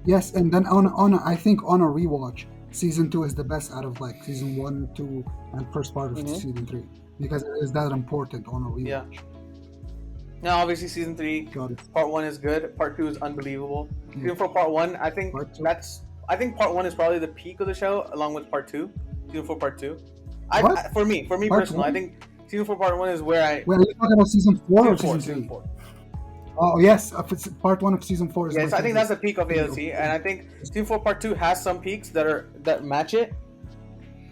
Yes, and then I think on a rewatch, season 2 is the best out of like season 1, 2, and first part of Mhm. season 3 because it is that important on a rewatch. Yeah. Now, obviously, season 3, Got it. part 1 is good. Part 2 is unbelievable. Yeah. Season 4, part 1, I think Part two. I think part 1 is probably the peak of the show, along with part 2. Season 4, part 2. What? For me Part personally, I one? think season 4, part 1 is where I. Wait, are you talking about season 4 or Season 4, season 3? season 4. Oh yes, if it's part 1 of season 4 is. Yes, my I think that's the peak of favorite. AOT, and I think season 4, part 2 has some peaks that match it.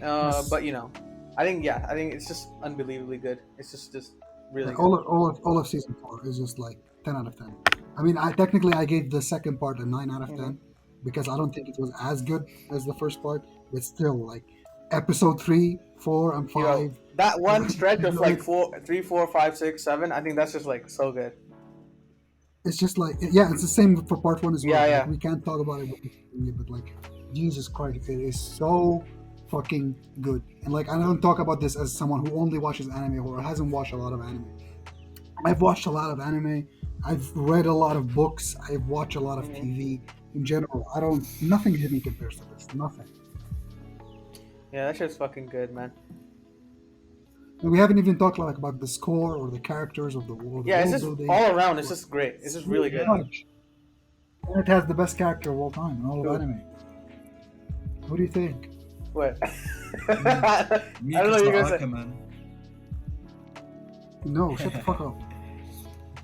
Yes. But you know, I think it's just unbelievably good. It's just really Like, good. all of season 4 is just like 10 out of 10. I mean, I gave the second part a 9 out of 10 Mhm. because I don't think it was as good as the first part, but still, like episode 3, 4, and 5. You know, that one stretch of like Like- 3, 4, 5, 6, 7. I think that's just like so good. It's just like, yeah, it's the same for part 1 as well. Yeah, Like, yeah. we can't talk about it, but like, Jesus Christ, it is so fucking good. And like, I don't talk about this as someone who only watches anime or hasn't watched a lot of anime. I've watched a lot of anime. I've read a lot of books. I've watched a lot of Mhm. TV. In general, nothing even compares to this. Nothing. Yeah, that shit's fucking good, man. And we haven't even talked like about the score or the characters of the world. Yeah, it's world just building. all around. It's just great. It's just really good. Much. And it has the best character of all time in all Who? of anime. What do you think? What? Mikasa I don't know what you're gonna say. Aka, man. No, shut the fuck up.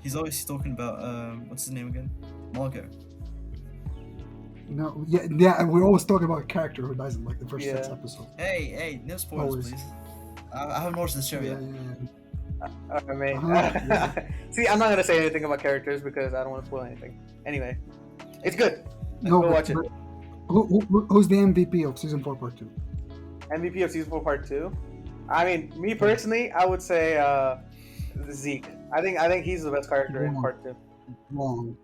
He's always talking about what's his name again? Marco. No, yeah. We're always talking about a character who dies in like the first 6 Yeah. episodes. Hey, no spoilers, Always. please. I haven't watched the show Yeah, yet. yeah. Alright, mate. Yeah. See, I'm not gonna say anything about characters because I don't want to spoil anything. Anyway, it's good. No, Go but, watch it. but who's the MVP of season 4 part 2? MVP of season 4 part 2. I mean, me personally, I would say Zeke. I think he's the best character in part 2. Wrong.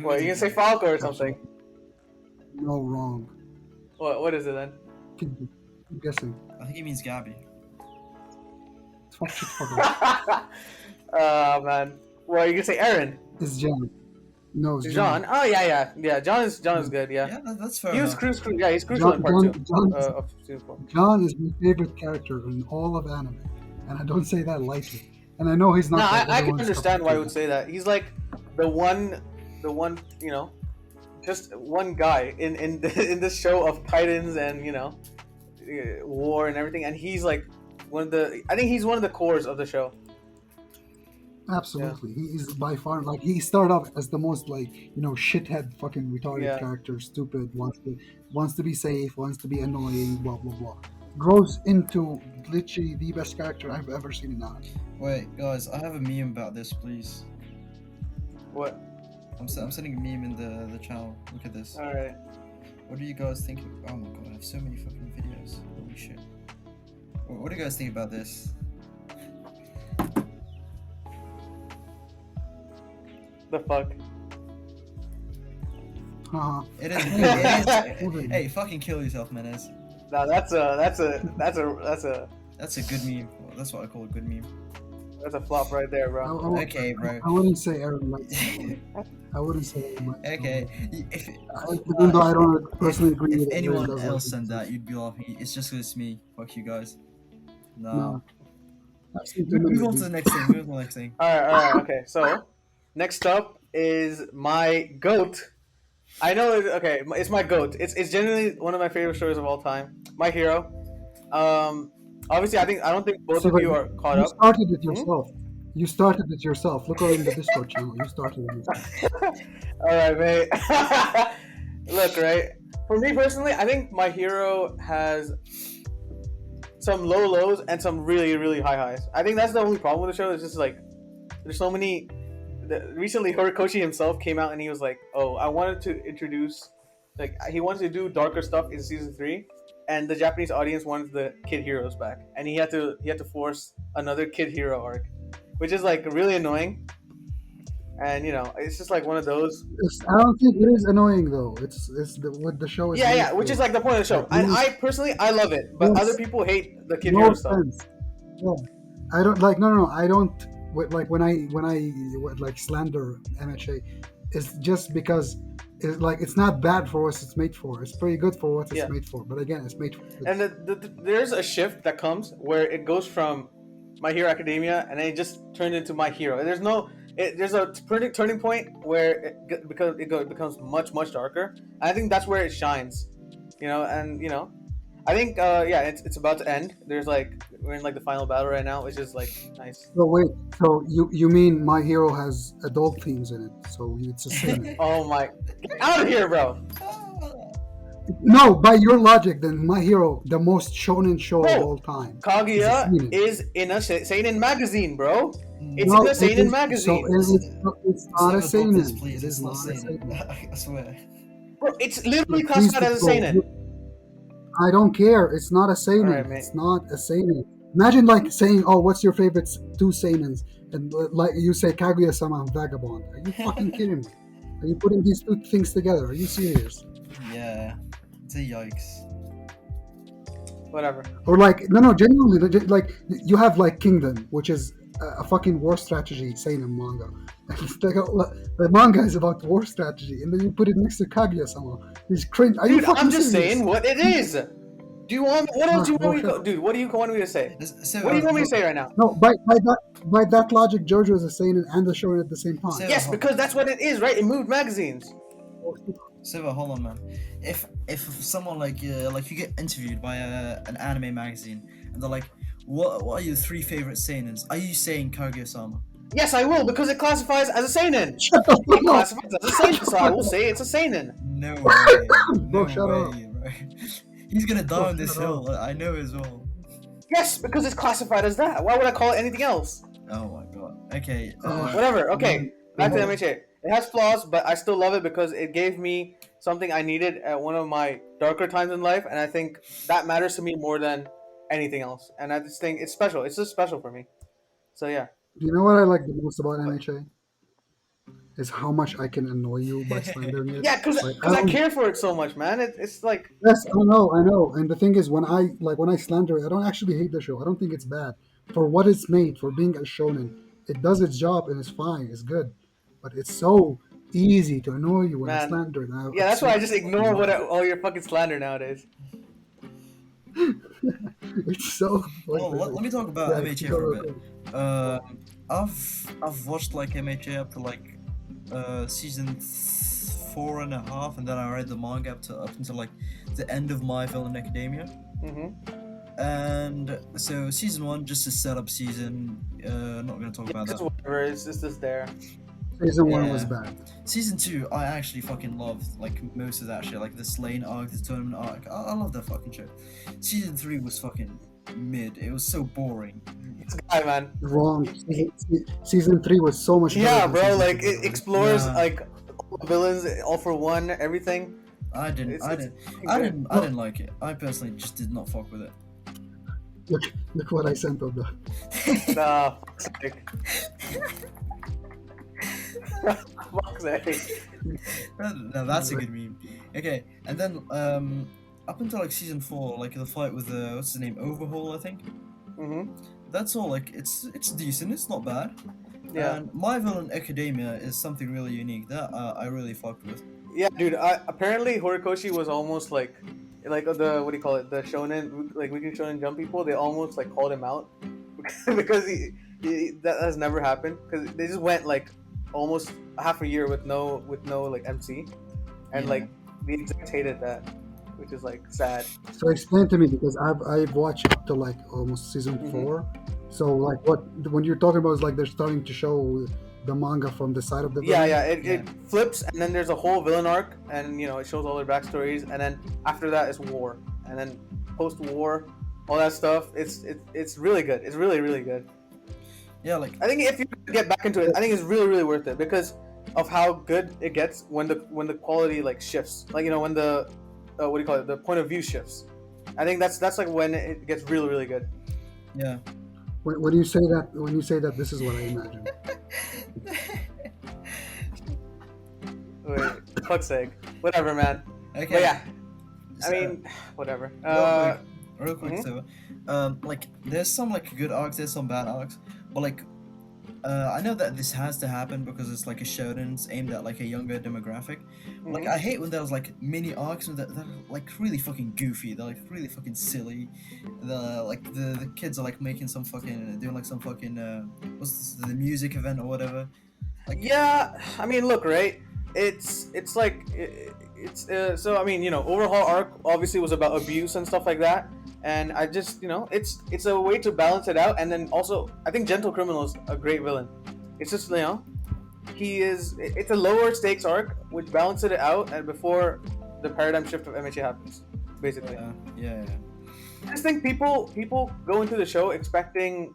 What, you gonna say Falco or something? No, wrong. What is it then? Keep guessing. I think he means Gabby. Fuck shit, fuck up. Oh man. Well, you can say Aaron. It's John. No, it's John. Oh yeah. John is good. Yeah. Yeah, that's fair. He was enough. Yeah, he's crucial in part 2 John, of season 4. John is my favorite character in all of anime, and I don't say that lightly. And I know he's not. No, like I can everyone's understand cup why of you would tea. say that. He's like the one, you know, just one guy in this show of titans and war and everything, and he's like I think he's one of the cores of the show. Absolutely, he is by far like he started off as the most shithead, fucking retarded character, stupid, wants to be safe, wants to be annoying, blah blah blah. Grows into literally the best character I've ever seen in anime. Wait, guys, I have a meme about this, please. What? I'm sending a meme in the channel. Look at this. All right. What do you guys think? Oh my god, I have so many fucking videos. Holy shit. What do you guys think about this? The fuck? Haha. It is. Hey, fucking kill yourself, Menez. No, that's a That's a good meme. Well, that's what I call a good meme. that's a flop right there, bro. Okay, bro. I wouldn't say Aaron likes it. I wouldn't say Aaron likes it. Okay. Even though I don't personally agree with If it, anyone Aaron does else like said it. that, you'd be laughing. It's just 'cause it's me. Fuck you guys. No. No. I've seen too many Move of on to these. the next thing. Move on to the next thing. All right. Okay. So, next up is my goat. I know. It's my goat. It's genuinely one of my favorite shows of all time. My hero. Obviously, I don't think both So, of you are caught you up. started it yourself. You started it yourself. Look over in the Discord channel. You started it. All right, mate. Look, right. For me personally, I think my hero has some low lows and some really, really high highs. I think that's the only problem with the show. It's just like there's so many. Recently, Horikoshi himself came out and he was like, "Oh, I wanted to introduce, like, he wanted to do darker stuff in season 3, and the Japanese audience wanted the kid heroes back, and he had to force another kid hero arc, which is like really annoying. And it's just like one of those. I don't think it is annoying though. It's what the show is. Yeah, which is like the point of the show. And I personally, I love it, but other people hate the kid hero stuff. Yeah, I don't like. No. I don't like when I like slander MHA. It's just because it's not bad for what it's made for. It's pretty good for what it's made for. But again, it's made for. And there's a shift that comes where it goes from My Hero Academia and then it just turned into My Hero. And there's a turning point where it becomes much darker. And I think that's where it shines, I think it's about to end. We're in like the final battle right now, which is like nice. So wait, so you mean My Hero has adult themes in it? So it's a sin. Oh my, get out of here, bro! No, by your logic, then My Hero, the most shonen show of all time. Kaguya is in a seinen magazine, bro. It's No, in a seinen so magazine. it's not a seinen. Please, It it's is not not a seinen. seinen. I swear. Bro, it's literally Please classified as a control. seinen. I don't care. It's not a seinen. Alright, mate. It's not a seinen. Imagine like saying, "Oh, what's your favorite 2 seinens?" And like you say Kaguya-sama and Vagabond. Are you fucking kidding me? Are you putting these 2 things together? Are you serious? Yeah. It's a yikes. Whatever. Or like no, genuinely, like you have like Kingdom, which is a fucking war strategy seinen manga. The manga is about war strategy, and then you put it next to Kaguya-sama. It's cringe. Are you Dude, fucking I'm just serious? saying what it is. Do you want? What else do you want me to? Dude, what do you want me to say? What do you want me to say right now? No, by that logic, JoJo is a seinen and a shonen at the same time. Yes, because that's what it is, right? It moved magazines. Siva, hold on, man. If someone like you get interviewed by an anime magazine and they're like, What are your 3 favorite seinens? Are you saying Kaguya-sama? Yes, I will, because it classifies as a seinen. Shut the It fuck up, classifies as a seinen, so I will say it's a seinen. No way. bro. No Shut up. way, bro. He's gonna die Bro, on this shut hill. up. I know as well. Yes, because it's classified as that. Why would I call it anything else? Oh my god. Okay. Whatever. Okay, back to Yeah. MHA. It has flaws, but I still love it because it gave me something I needed at one of my darker times in life, and I think that matters to me more than anything else. And I just think it's special. It's just special for me. So yeah. Do you know what I like the most about MHA? Is how much I can annoy you by slandering it. Yeah, because Like I care for it so much, man. It's like yes, I know. And the thing is, when I slander it, I don't actually hate the show. I don't think it's bad for what it's made for being a shonen. It does its job and it's fine. It's good, but it's so easy to annoy you when I man. slander it. Yeah, that's why I just ignore all your fucking slander nowadays. It's so. Well, let me talk about Yeah, MHA go, for a go, bit. go. I've watched like MHA up to like season 4.5, and then I read the manga up until like the end of My Villain Academia. And so season 1, just a setup season. Not gonna talk about that. Whatever. It's just there. Season 1 Yeah. was bad. Season 2, I actually fucking loved like most of that shit, like the Slain arc, the tournament arc. I love that fucking shit. Season 3 was fucking mid. It was so boring. It's a guy, man. Wrong. Season 3 was so much better. Yeah, than bro. season Like 2, it man. explores Yeah. like all the villains, all for one, everything. I didn't Good. like it. I personally just did not fuck with it. Look what I sent on the. Nah, fuck's sake. Fuck's sake. No, that's a good meme. Okay, and then up until like season 4, like the fight with what's his name, Overhaul, I think. That's all. Like it's decent. It's not bad. Yeah. And My Villain Academia is something really unique that I really fucked with. Yeah, dude. Apparently Horikoshi was almost like the what do you call it? The shonen, like Weekly Shonen Jump people. They almost like called him out because he that has never happened because they just went like almost half a year with no like MC, and Yeah. like the execs hated that, which is like sad. So explain to me because I've watched up to like almost season Mhm. 4. So like what when you're talking about is like they're starting to show the manga from the side of the Yeah, villain? yeah. It flips, and then there's a whole villain arc, and it shows all their backstories, and then after that it's war, and then post-war, all that stuff. It's really good. It's really really good. Yeah, like I think if you get back into it, I think it's really really worth it because of how good it gets when the quality like shifts, like when the what do you call it, the point of view shifts. I think that's like when it gets really really good. yeah. When you say that, this is what I imagine. Wait, fuck's sake, whatever, man. Okay. But yeah, I So- mean, whatever. real quick, mhm. so like there's some like good arcs, there's some bad arcs, but like I know that this has to happen because it's like a shonen, it's aimed at like a younger demographic. Like I hate when there's like mini arcs that are like really fucking goofy, they're like really fucking silly. The kids are like making some fucking doing like some fucking what's this, the music event or whatever. Like Yeah, I mean, look, right? It's like so. I mean, Overhaul arc obviously was about abuse and stuff like that, and I just it's a way to balance it out. And then also, I think Gentle Criminal is a great villain. It's just it's a lower stakes arc which balances it out, and before the paradigm shift of MHA happens, basically. yeah. I just think people go into the show expecting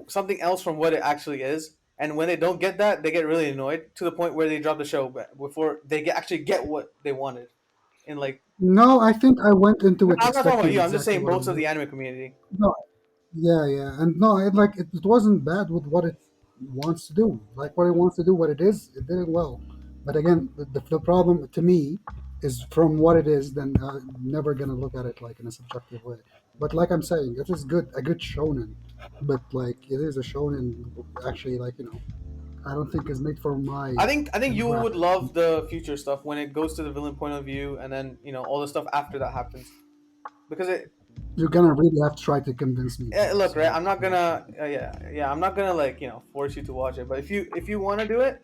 something else from what it actually is, and when they don't get that, they get really annoyed to the point where they drop the show before they actually get what they wanted. In like, No, I think I went into it. I'm not talking about expecting you. I'm just exactly saying what most it of the was. anime community. No, yeah, and no, it wasn't bad with what it wants to do. Like what it wants to do, what it is, it did it well. But again, the problem to me is from what it is. Then I'm never gonna look at it like in a subjective way. But like I'm saying, it is a good shonen. But like it is a shonen, actually, like I don't think is made for my. I think you demographic. would love the future stuff when it goes to the villain point of view, and then all the stuff after that happens, because You're gonna really have to try to convince me. look, right. I'm not gonna I'm not gonna like force you to watch it, but if you want to do it,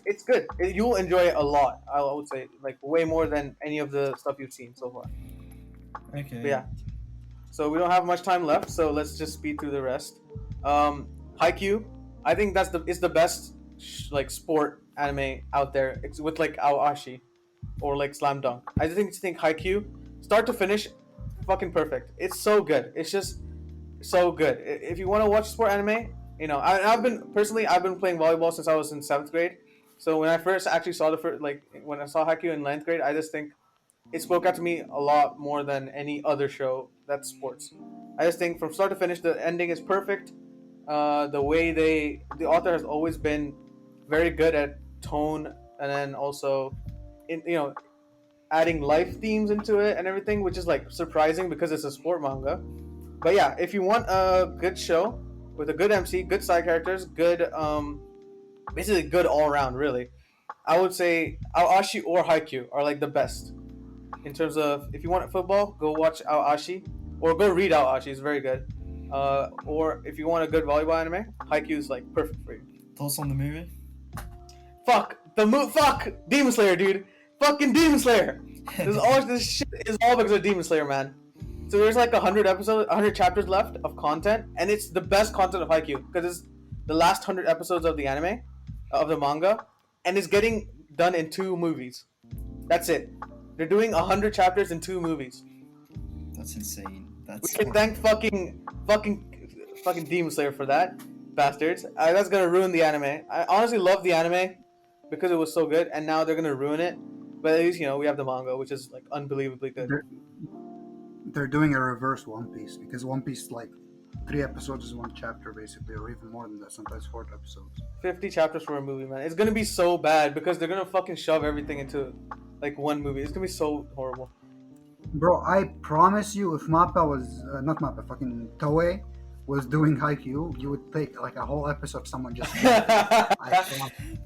it's good. You'll enjoy it a lot. I would say like way more than any of the stuff you've seen so far. Okay. But yeah. So we don't have much time left. So let's just speed through the rest. Haikyuu, I think it's the best like sport anime out there. It's with like Aoashi or like Slam Dunk. I just think Haikyuu, start to finish, fucking perfect. It's so good. It's just so good. If you want to watch sport anime, I've been playing volleyball since I was in 7th grade. So when I first actually saw when I saw Haikyuu in 9th grade, I just think it spoke out to me a lot more than any other show that's sports. I just think from start to finish, the ending is perfect. The way the author has always been very good at tone, and then also, adding life themes into it and everything, which is like surprising because it's a sport manga. But yeah, if you want a good show with a good MC, good side characters, good basically good all around, really, I would say Aoashi or Haikyuu are like the best. In terms of, if you want football, go watch Aoashi or go read Aoashi. It's very good. Or if you want a good volleyball anime, Haikyuu is like perfect for you. Thoughts on the movie? Fuck Demon Slayer, dude. Fucking Demon Slayer. This shit is all because of Demon Slayer, man. So there's like 100 chapters left of content, and it's the best content of Haikyuu because it's the last 100 episodes of the anime, of the manga, and it's getting done in 2 movies. That's it. They're doing 100 chapters in 2 movies. That's insane. We can thank fucking Demon Slayer for that, bastards. That's gonna ruin the anime. I honestly love the anime because it was so good, and now they're gonna ruin it. But at least we have the manga, which is like unbelievably good. They're doing a reverse One Piece because One Piece like 3 episodes is 1 chapter basically, or even more than that. Sometimes 4 episodes. 50 chapters for a movie, man. It's gonna be so bad because they're gonna fucking shove everything into like 1 movie. It's gonna be so horrible. Bro, I promise you, if Mappa was not Mappa, fucking Toei was doing Haikyuu, you would take like a whole episode of someone just.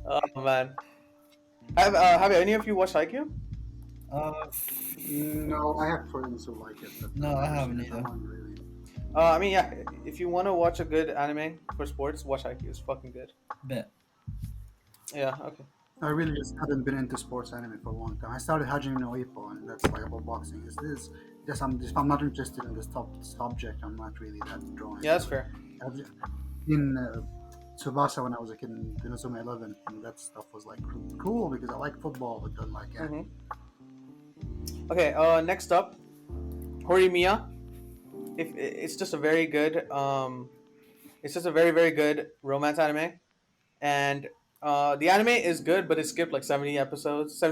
Oh man, have any of you watched Haikyuu? No, I have friends who like it. But No, I haven't either. Really. I mean, yeah, if you want to watch a good anime for sports, watch Haikyuu. It's fucking good. Bet. Yeah. Okay. I really just haven't been into sports anime for a long time. I started Hajime no Ippo, and that's like about boxing. I'm not interested in this subject. I'm not really that drawn. Yeah, that's fair. In Tsubasa when I was a kid in Inazuma 11, and that stuff was like cool because I like football, but don't like anime. Okay. Next up, Horimiya. It's just a very good it's just a very, very good romance anime, and the anime is good, but it skipped like 70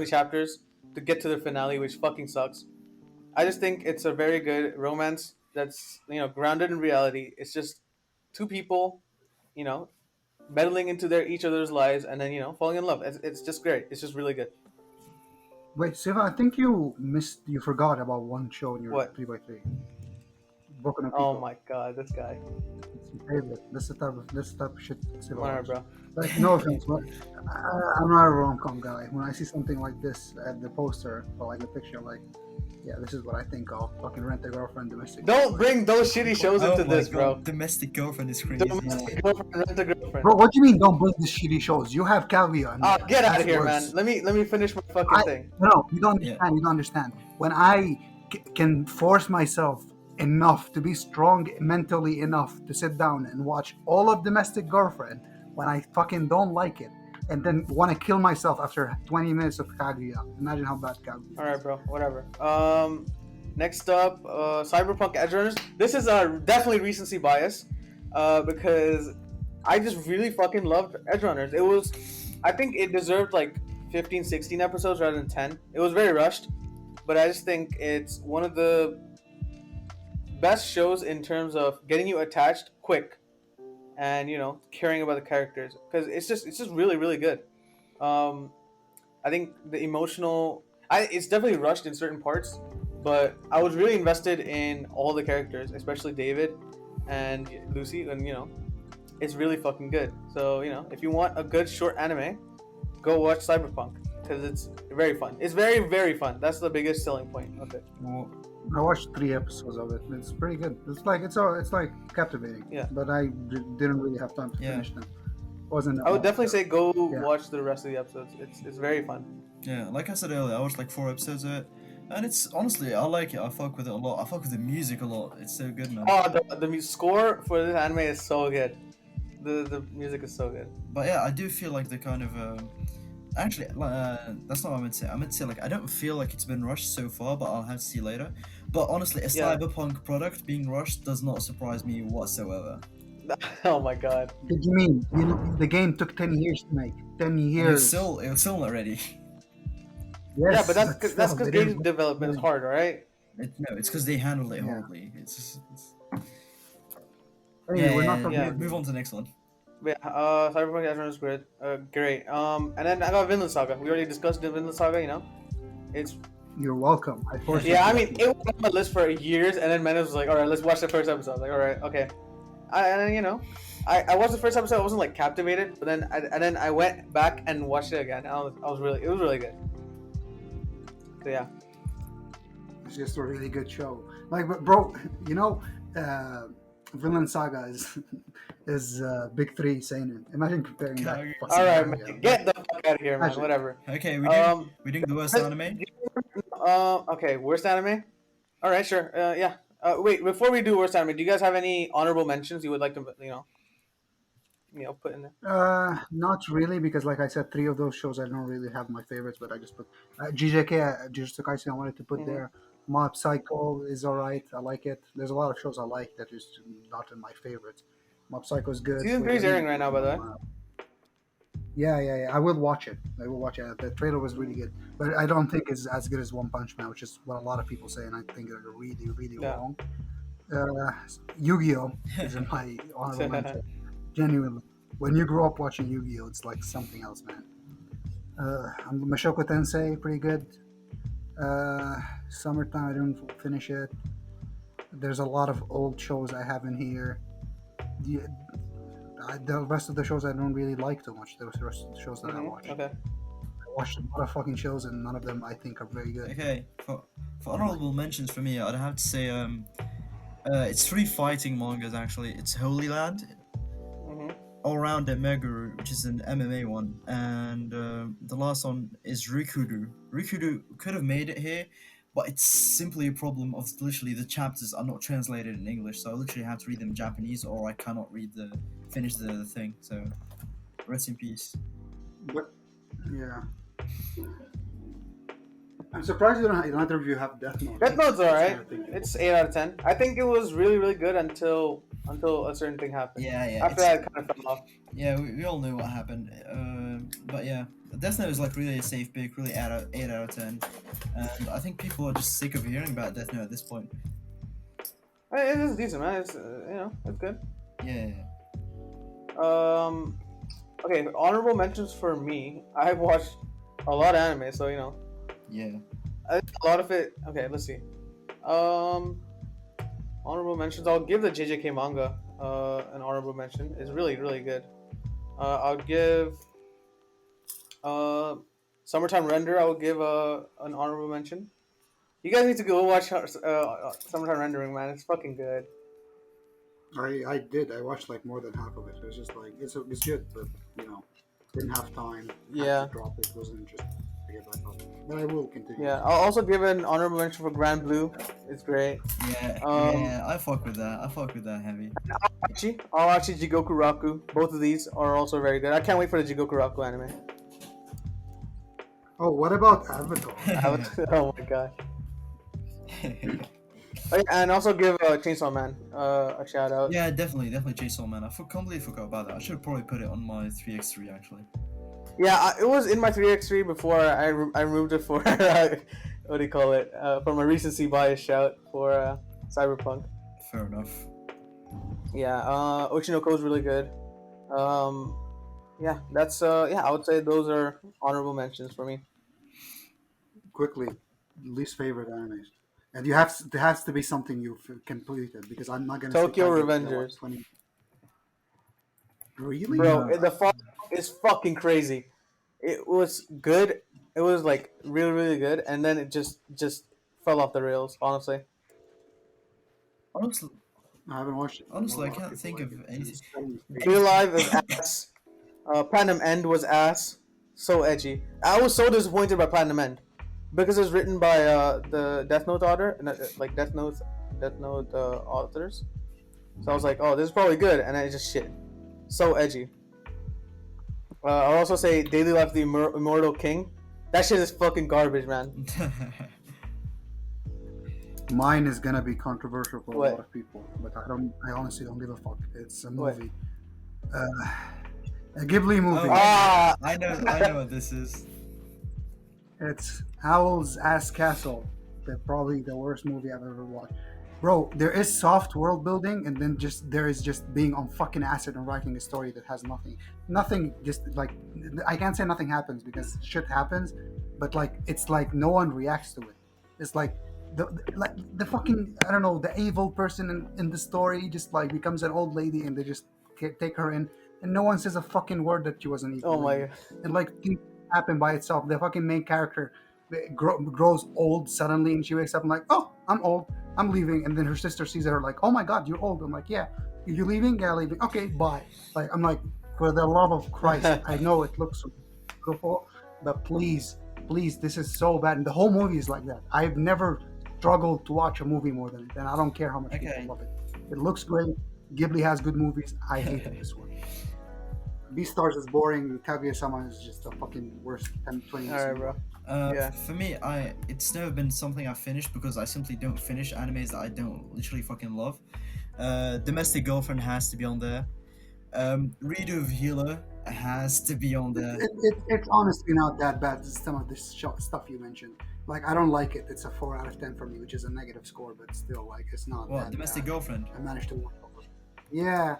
chapters to get to the finale, which fucking sucks. I just think it's a very good romance that's grounded in reality. It's just 2 people, meddling into each other's lives, and then falling in love. It's just great. It's just really good. Wait, Siva, I think you forgot about one show in your What? 3x3. Boku no Oh Pico. my god, this guy. It's my favorite. That's the type of shit Siva Whatever, watches. bro. Like, no offense, but I'm not a rom-com guy. When I see something like this at the poster or like the picture, I'm like, yeah, this is what I think of. Fucking Rent a Girlfriend, Domestic. Don't bring those shitty shows into this, bro. Domestic girlfriend is crazy. Domestic girlfriend, Rent a Girlfriend. Bro, what do you mean don't bring the shitty shows? You have Kaguya. Get out of here, man. Let me finish my fucking thing. No, you don't understand. Yeah. You don't understand. When I can force myself enough to be strong mentally enough to sit down and watch all of Domestic Girlfriend when I fucking don't like it, and then want to kill myself after 20 minutes of Kaguya. Imagine how bad Kaguya is. Alright, bro. Whatever. Next up, Cyberpunk Edge Runners. This is definitely recency bias, because I just really fucking loved Edge Runners. I think it deserved like 15, 16 episodes rather than 10. It was very rushed, but I just think it's one of the best shows in terms of getting you attached quick, and caring about the characters, because it's just really, really good. I think the it's definitely rushed in certain parts, but I was really invested in all the characters, especially David and Lucy, and it's really fucking good. So if you want a good short anime, go watch Cyberpunk, because it's very fun. It's very, very fun. That's the biggest selling point of it. Well, I watched 3 episodes of it. It's pretty good. It's like captivating. Yeah. But I didn't really have time to finish them. I would definitely say go watch the rest of the episodes. It's very fun. Yeah, like I said earlier, I watched like 4 episodes of it. And it's honestly, I like it. I fuck with it a lot. I fuck with the music a lot. It's so good, man. Oh, the score for this anime is so good. The music is so good. But yeah, I do feel like the kind of actually, that's not what I meant to say. I meant to say like I don't feel like it's been rushed so far, but I'll have to see later. But honestly, a Yeah. cyberpunk product being rushed does not surprise me whatsoever. Oh my god. What do you mean? You know, the game took 10 years to make. 10 And years. it was still not ready. Yes, Yeah, but that's still, because they game didn't- development is hard, right? No, it's because they handled it Yeah. horribly. It's Hey, we're not yeah, talking yeah. about Move on to the next one. But yeah, Cyberpunk Edge is great. Great. And then I got Vinland Saga. We already discussed the Vinland Saga. You know, it's You're welcome. I forced you yeah. to I watch mean, it was on my list for years, and then Menez was like, "All right, let's watch the first episode." I was like, "All right, okay." And then, you know, I watched the first episode. I wasn't like captivated, but then I went back and watched it again. And it was really good. So yeah. It's just a really good show. Like, but bro, you know, Vinland Saga is big three seinen. Imagine comparing that. Okay. fucking All right, anime. man. Get the fuck out of here, man. Actually- Whatever. Okay, Um, we doing the worst let's- anime. Okay, worst anime. All right, sure. Yeah. Wait, before we do worst anime, do you guys have any honorable mentions you would like to, put in there? Not really, because like I said, three of those shows I don't really have my favorites, but I just put GJK, Jujutsu Kaisen. I wanted to put Mhm. there. Mob Psycho is alright. I like it. There's a lot of shows I like that is not in my favorites. Mob Psycho is good. Season 3 is airing right now, by the way. Yeah. I will watch it. The trailer was really good, but I don't think it's as good as One Punch Man, which is what a lot of people say, and I think they're really Yeah. wrong. Yu-Gi-Oh is in my honorable mention. Genuinely, when you grow up watching Yu-Gi-Oh, it's like something else, man. Mashoko Tensei, pretty good. Summertime, I didn't finish it. There's a lot of old shows I have in here. The rest of the shows I don't really like too much. Those are the shows that I watch. Okay. I watched a lot of fucking shows, and none of them I think are very good. Okay, for honorable mentions for me, I'd have to say it's three fighting mangas actually. It's Holy Land, hmm All Round Meguru, which is an MMA one, and the last one is Rikudu. Rikudu could have made it here, but it's simply a problem of literally the chapters are not translated in English, so I literally have to read them in Japanese, or I cannot finish the thing. So, rest in peace. But yeah, I'm surprised neither of you have Death Note. Death Note's alright. That's kinda It's 8 out of 10. I think it was really good until a certain thing happened. Yeah. After that, it kind of fell off. Yeah, we all knew what happened. But yeah, Death Note is like really a safe pick, really 8 out of 10. And I think people are just sick of hearing about Death Note at this point. It is decent, man. It's it's good. Yeah. Okay, honorable mentions for me. I've watched a lot of anime, so Yeah. I think a lot of it. Okay, let's see. Honorable mentions. I'll give the JJK manga an honorable mention. It's really good. I'll give Summertime Render. I will give an honorable mention. You guys need to go watch Summertime Rendering, man. It's fucking good. I did. I watched like more than half of it. It was just like it's good, but didn't have time. Had Yeah. to drop it. Wasn't interested to get back on. But I will continue. Yeah, I'll also give an honorable mention for Grand Blue. It's great. Yeah, I fuck with that. I fuck with that heavy. Awachi, Jigoku Raku. Both of these are also very good. I can't wait for the Jigoku Raku anime. Oh, what about Avatar? Oh my god. Oh, yeah, and also give Chainsaw Man a shout out. Yeah, definitely Chainsaw Man. I completely forgot about that. I should have probably put it on my 3x3 actually. Yeah, it was in my 3x3 before I removed it for what do you call it? For my recency bias shout for Cyberpunk. Fair enough. Yeah, Ochinoko is really good. Yeah, that's I would say those are honorable mentions for me. Quickly, least favorite animes, and there has to be something you've completed because I'm not gonna. Tokyo say Tiger Revengers. 20. Really, Bro, the fall is fucking crazy. It was good. It was like really good, and then it just fell off the rails. Honestly. Honestly, I haven't watched it. Honestly, A lot I can't people think like of it. anything. It's funny. Be Alive is ass. Platinum End was ass. So edgy. I was so disappointed by Platinum End, because it's written by the Death Note author, like Death Note authors. So I was like, oh, this is probably good, and then it's just shit. So edgy. I'll also say Daily Life of the Immortal King. That shit is fucking garbage, man. Mine is gonna be controversial for What? a lot of people, but I honestly don't give a fuck. It's a What? movie. A Ghibli movie. Ah, I know what this is. It's Howl's Ass Castle. Probably the worst movie I've ever watched. Bro, there is soft world building, and then there is just being on fucking acid and writing a story that has nothing. Just like I can't say nothing happens because shit happens, but like it's like no one reacts to it. It's like the fucking I don't know the evil person in the story just like becomes an old lady and they just take her in, and no one says a fucking word that she was an evil. oh my lady. god. And like things happen by itself. The fucking main character grows old suddenly, and she wakes up and like, oh, I'm old, I'm leaving. And then her sister sees her like, oh my god, you're old. I'm like, yeah, you leaving? Yeah, leaving. Okay, bye. Like I'm like, for the love of Christ, I know it looks beautiful, but please, this is so bad. And the whole movie is like that. I've never struggled to watch a movie more than it, and I don't care how much Okay. people love it. It looks great. Ghibli has good movies. I hated this one. Beastars is boring. Kaguya-sama is just the fucking worst 10, 20 years. Alright, bro. Yeah. For me, it's never been something I finished because I simply don't finish animes that I don't literally fucking love. Domestic Girlfriend has to be on there. Redo of Healer has to be on there. It's honestly not that bad. Some of this stuff you mentioned, like I don't like it. It's a 4 out of 10 for me, which is a negative score, but still, like it's not. What, that Domestic bad. Girlfriend? I managed to watch it. Yeah,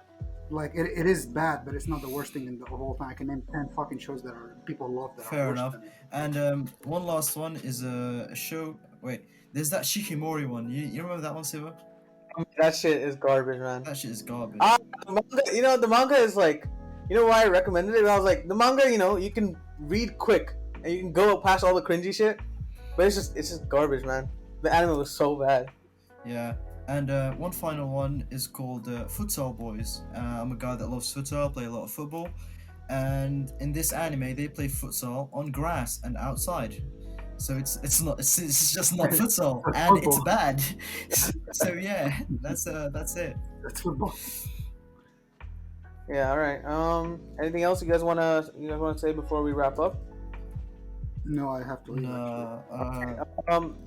like it is bad, but it's not the worst thing in the whole thing. I can name 10 fucking shows that people love that Fair are worse enough. than it. And one last one is a show. Wait, there's that Shikimori one. You remember that one, Siva? That shit is garbage, man. That shit is garbage. The manga, the manga is like, why I recommended it? I was like, the manga, you can read quick and you can go past all the cringy shit, but it's just garbage, man. The anime was so bad. Yeah. And one final one is called Futsal Boys. I'm a guy that loves futsal, play a lot of football, and in this anime they play futsal on grass and outside. So it's just not futsal, and it's bad. So yeah, that's it. That's football. Yeah, all right. Anything else you guys wanna say before we wrap up? No, I have to leave.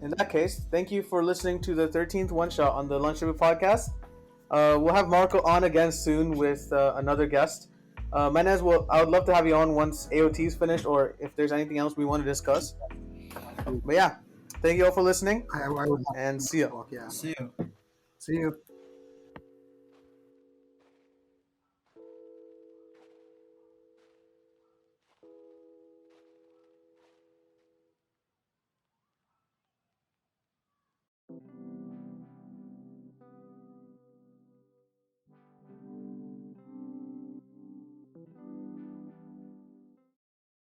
In that case, thank you for listening to the 13th one shot on the Lunch Review podcast. We'll have Marco on again soon with another guest. Menez, I would love to have you on once AOT is finished, or if there's anything else we want to discuss. But yeah, thank you all for listening, I would and see you. Yeah. See you. See you.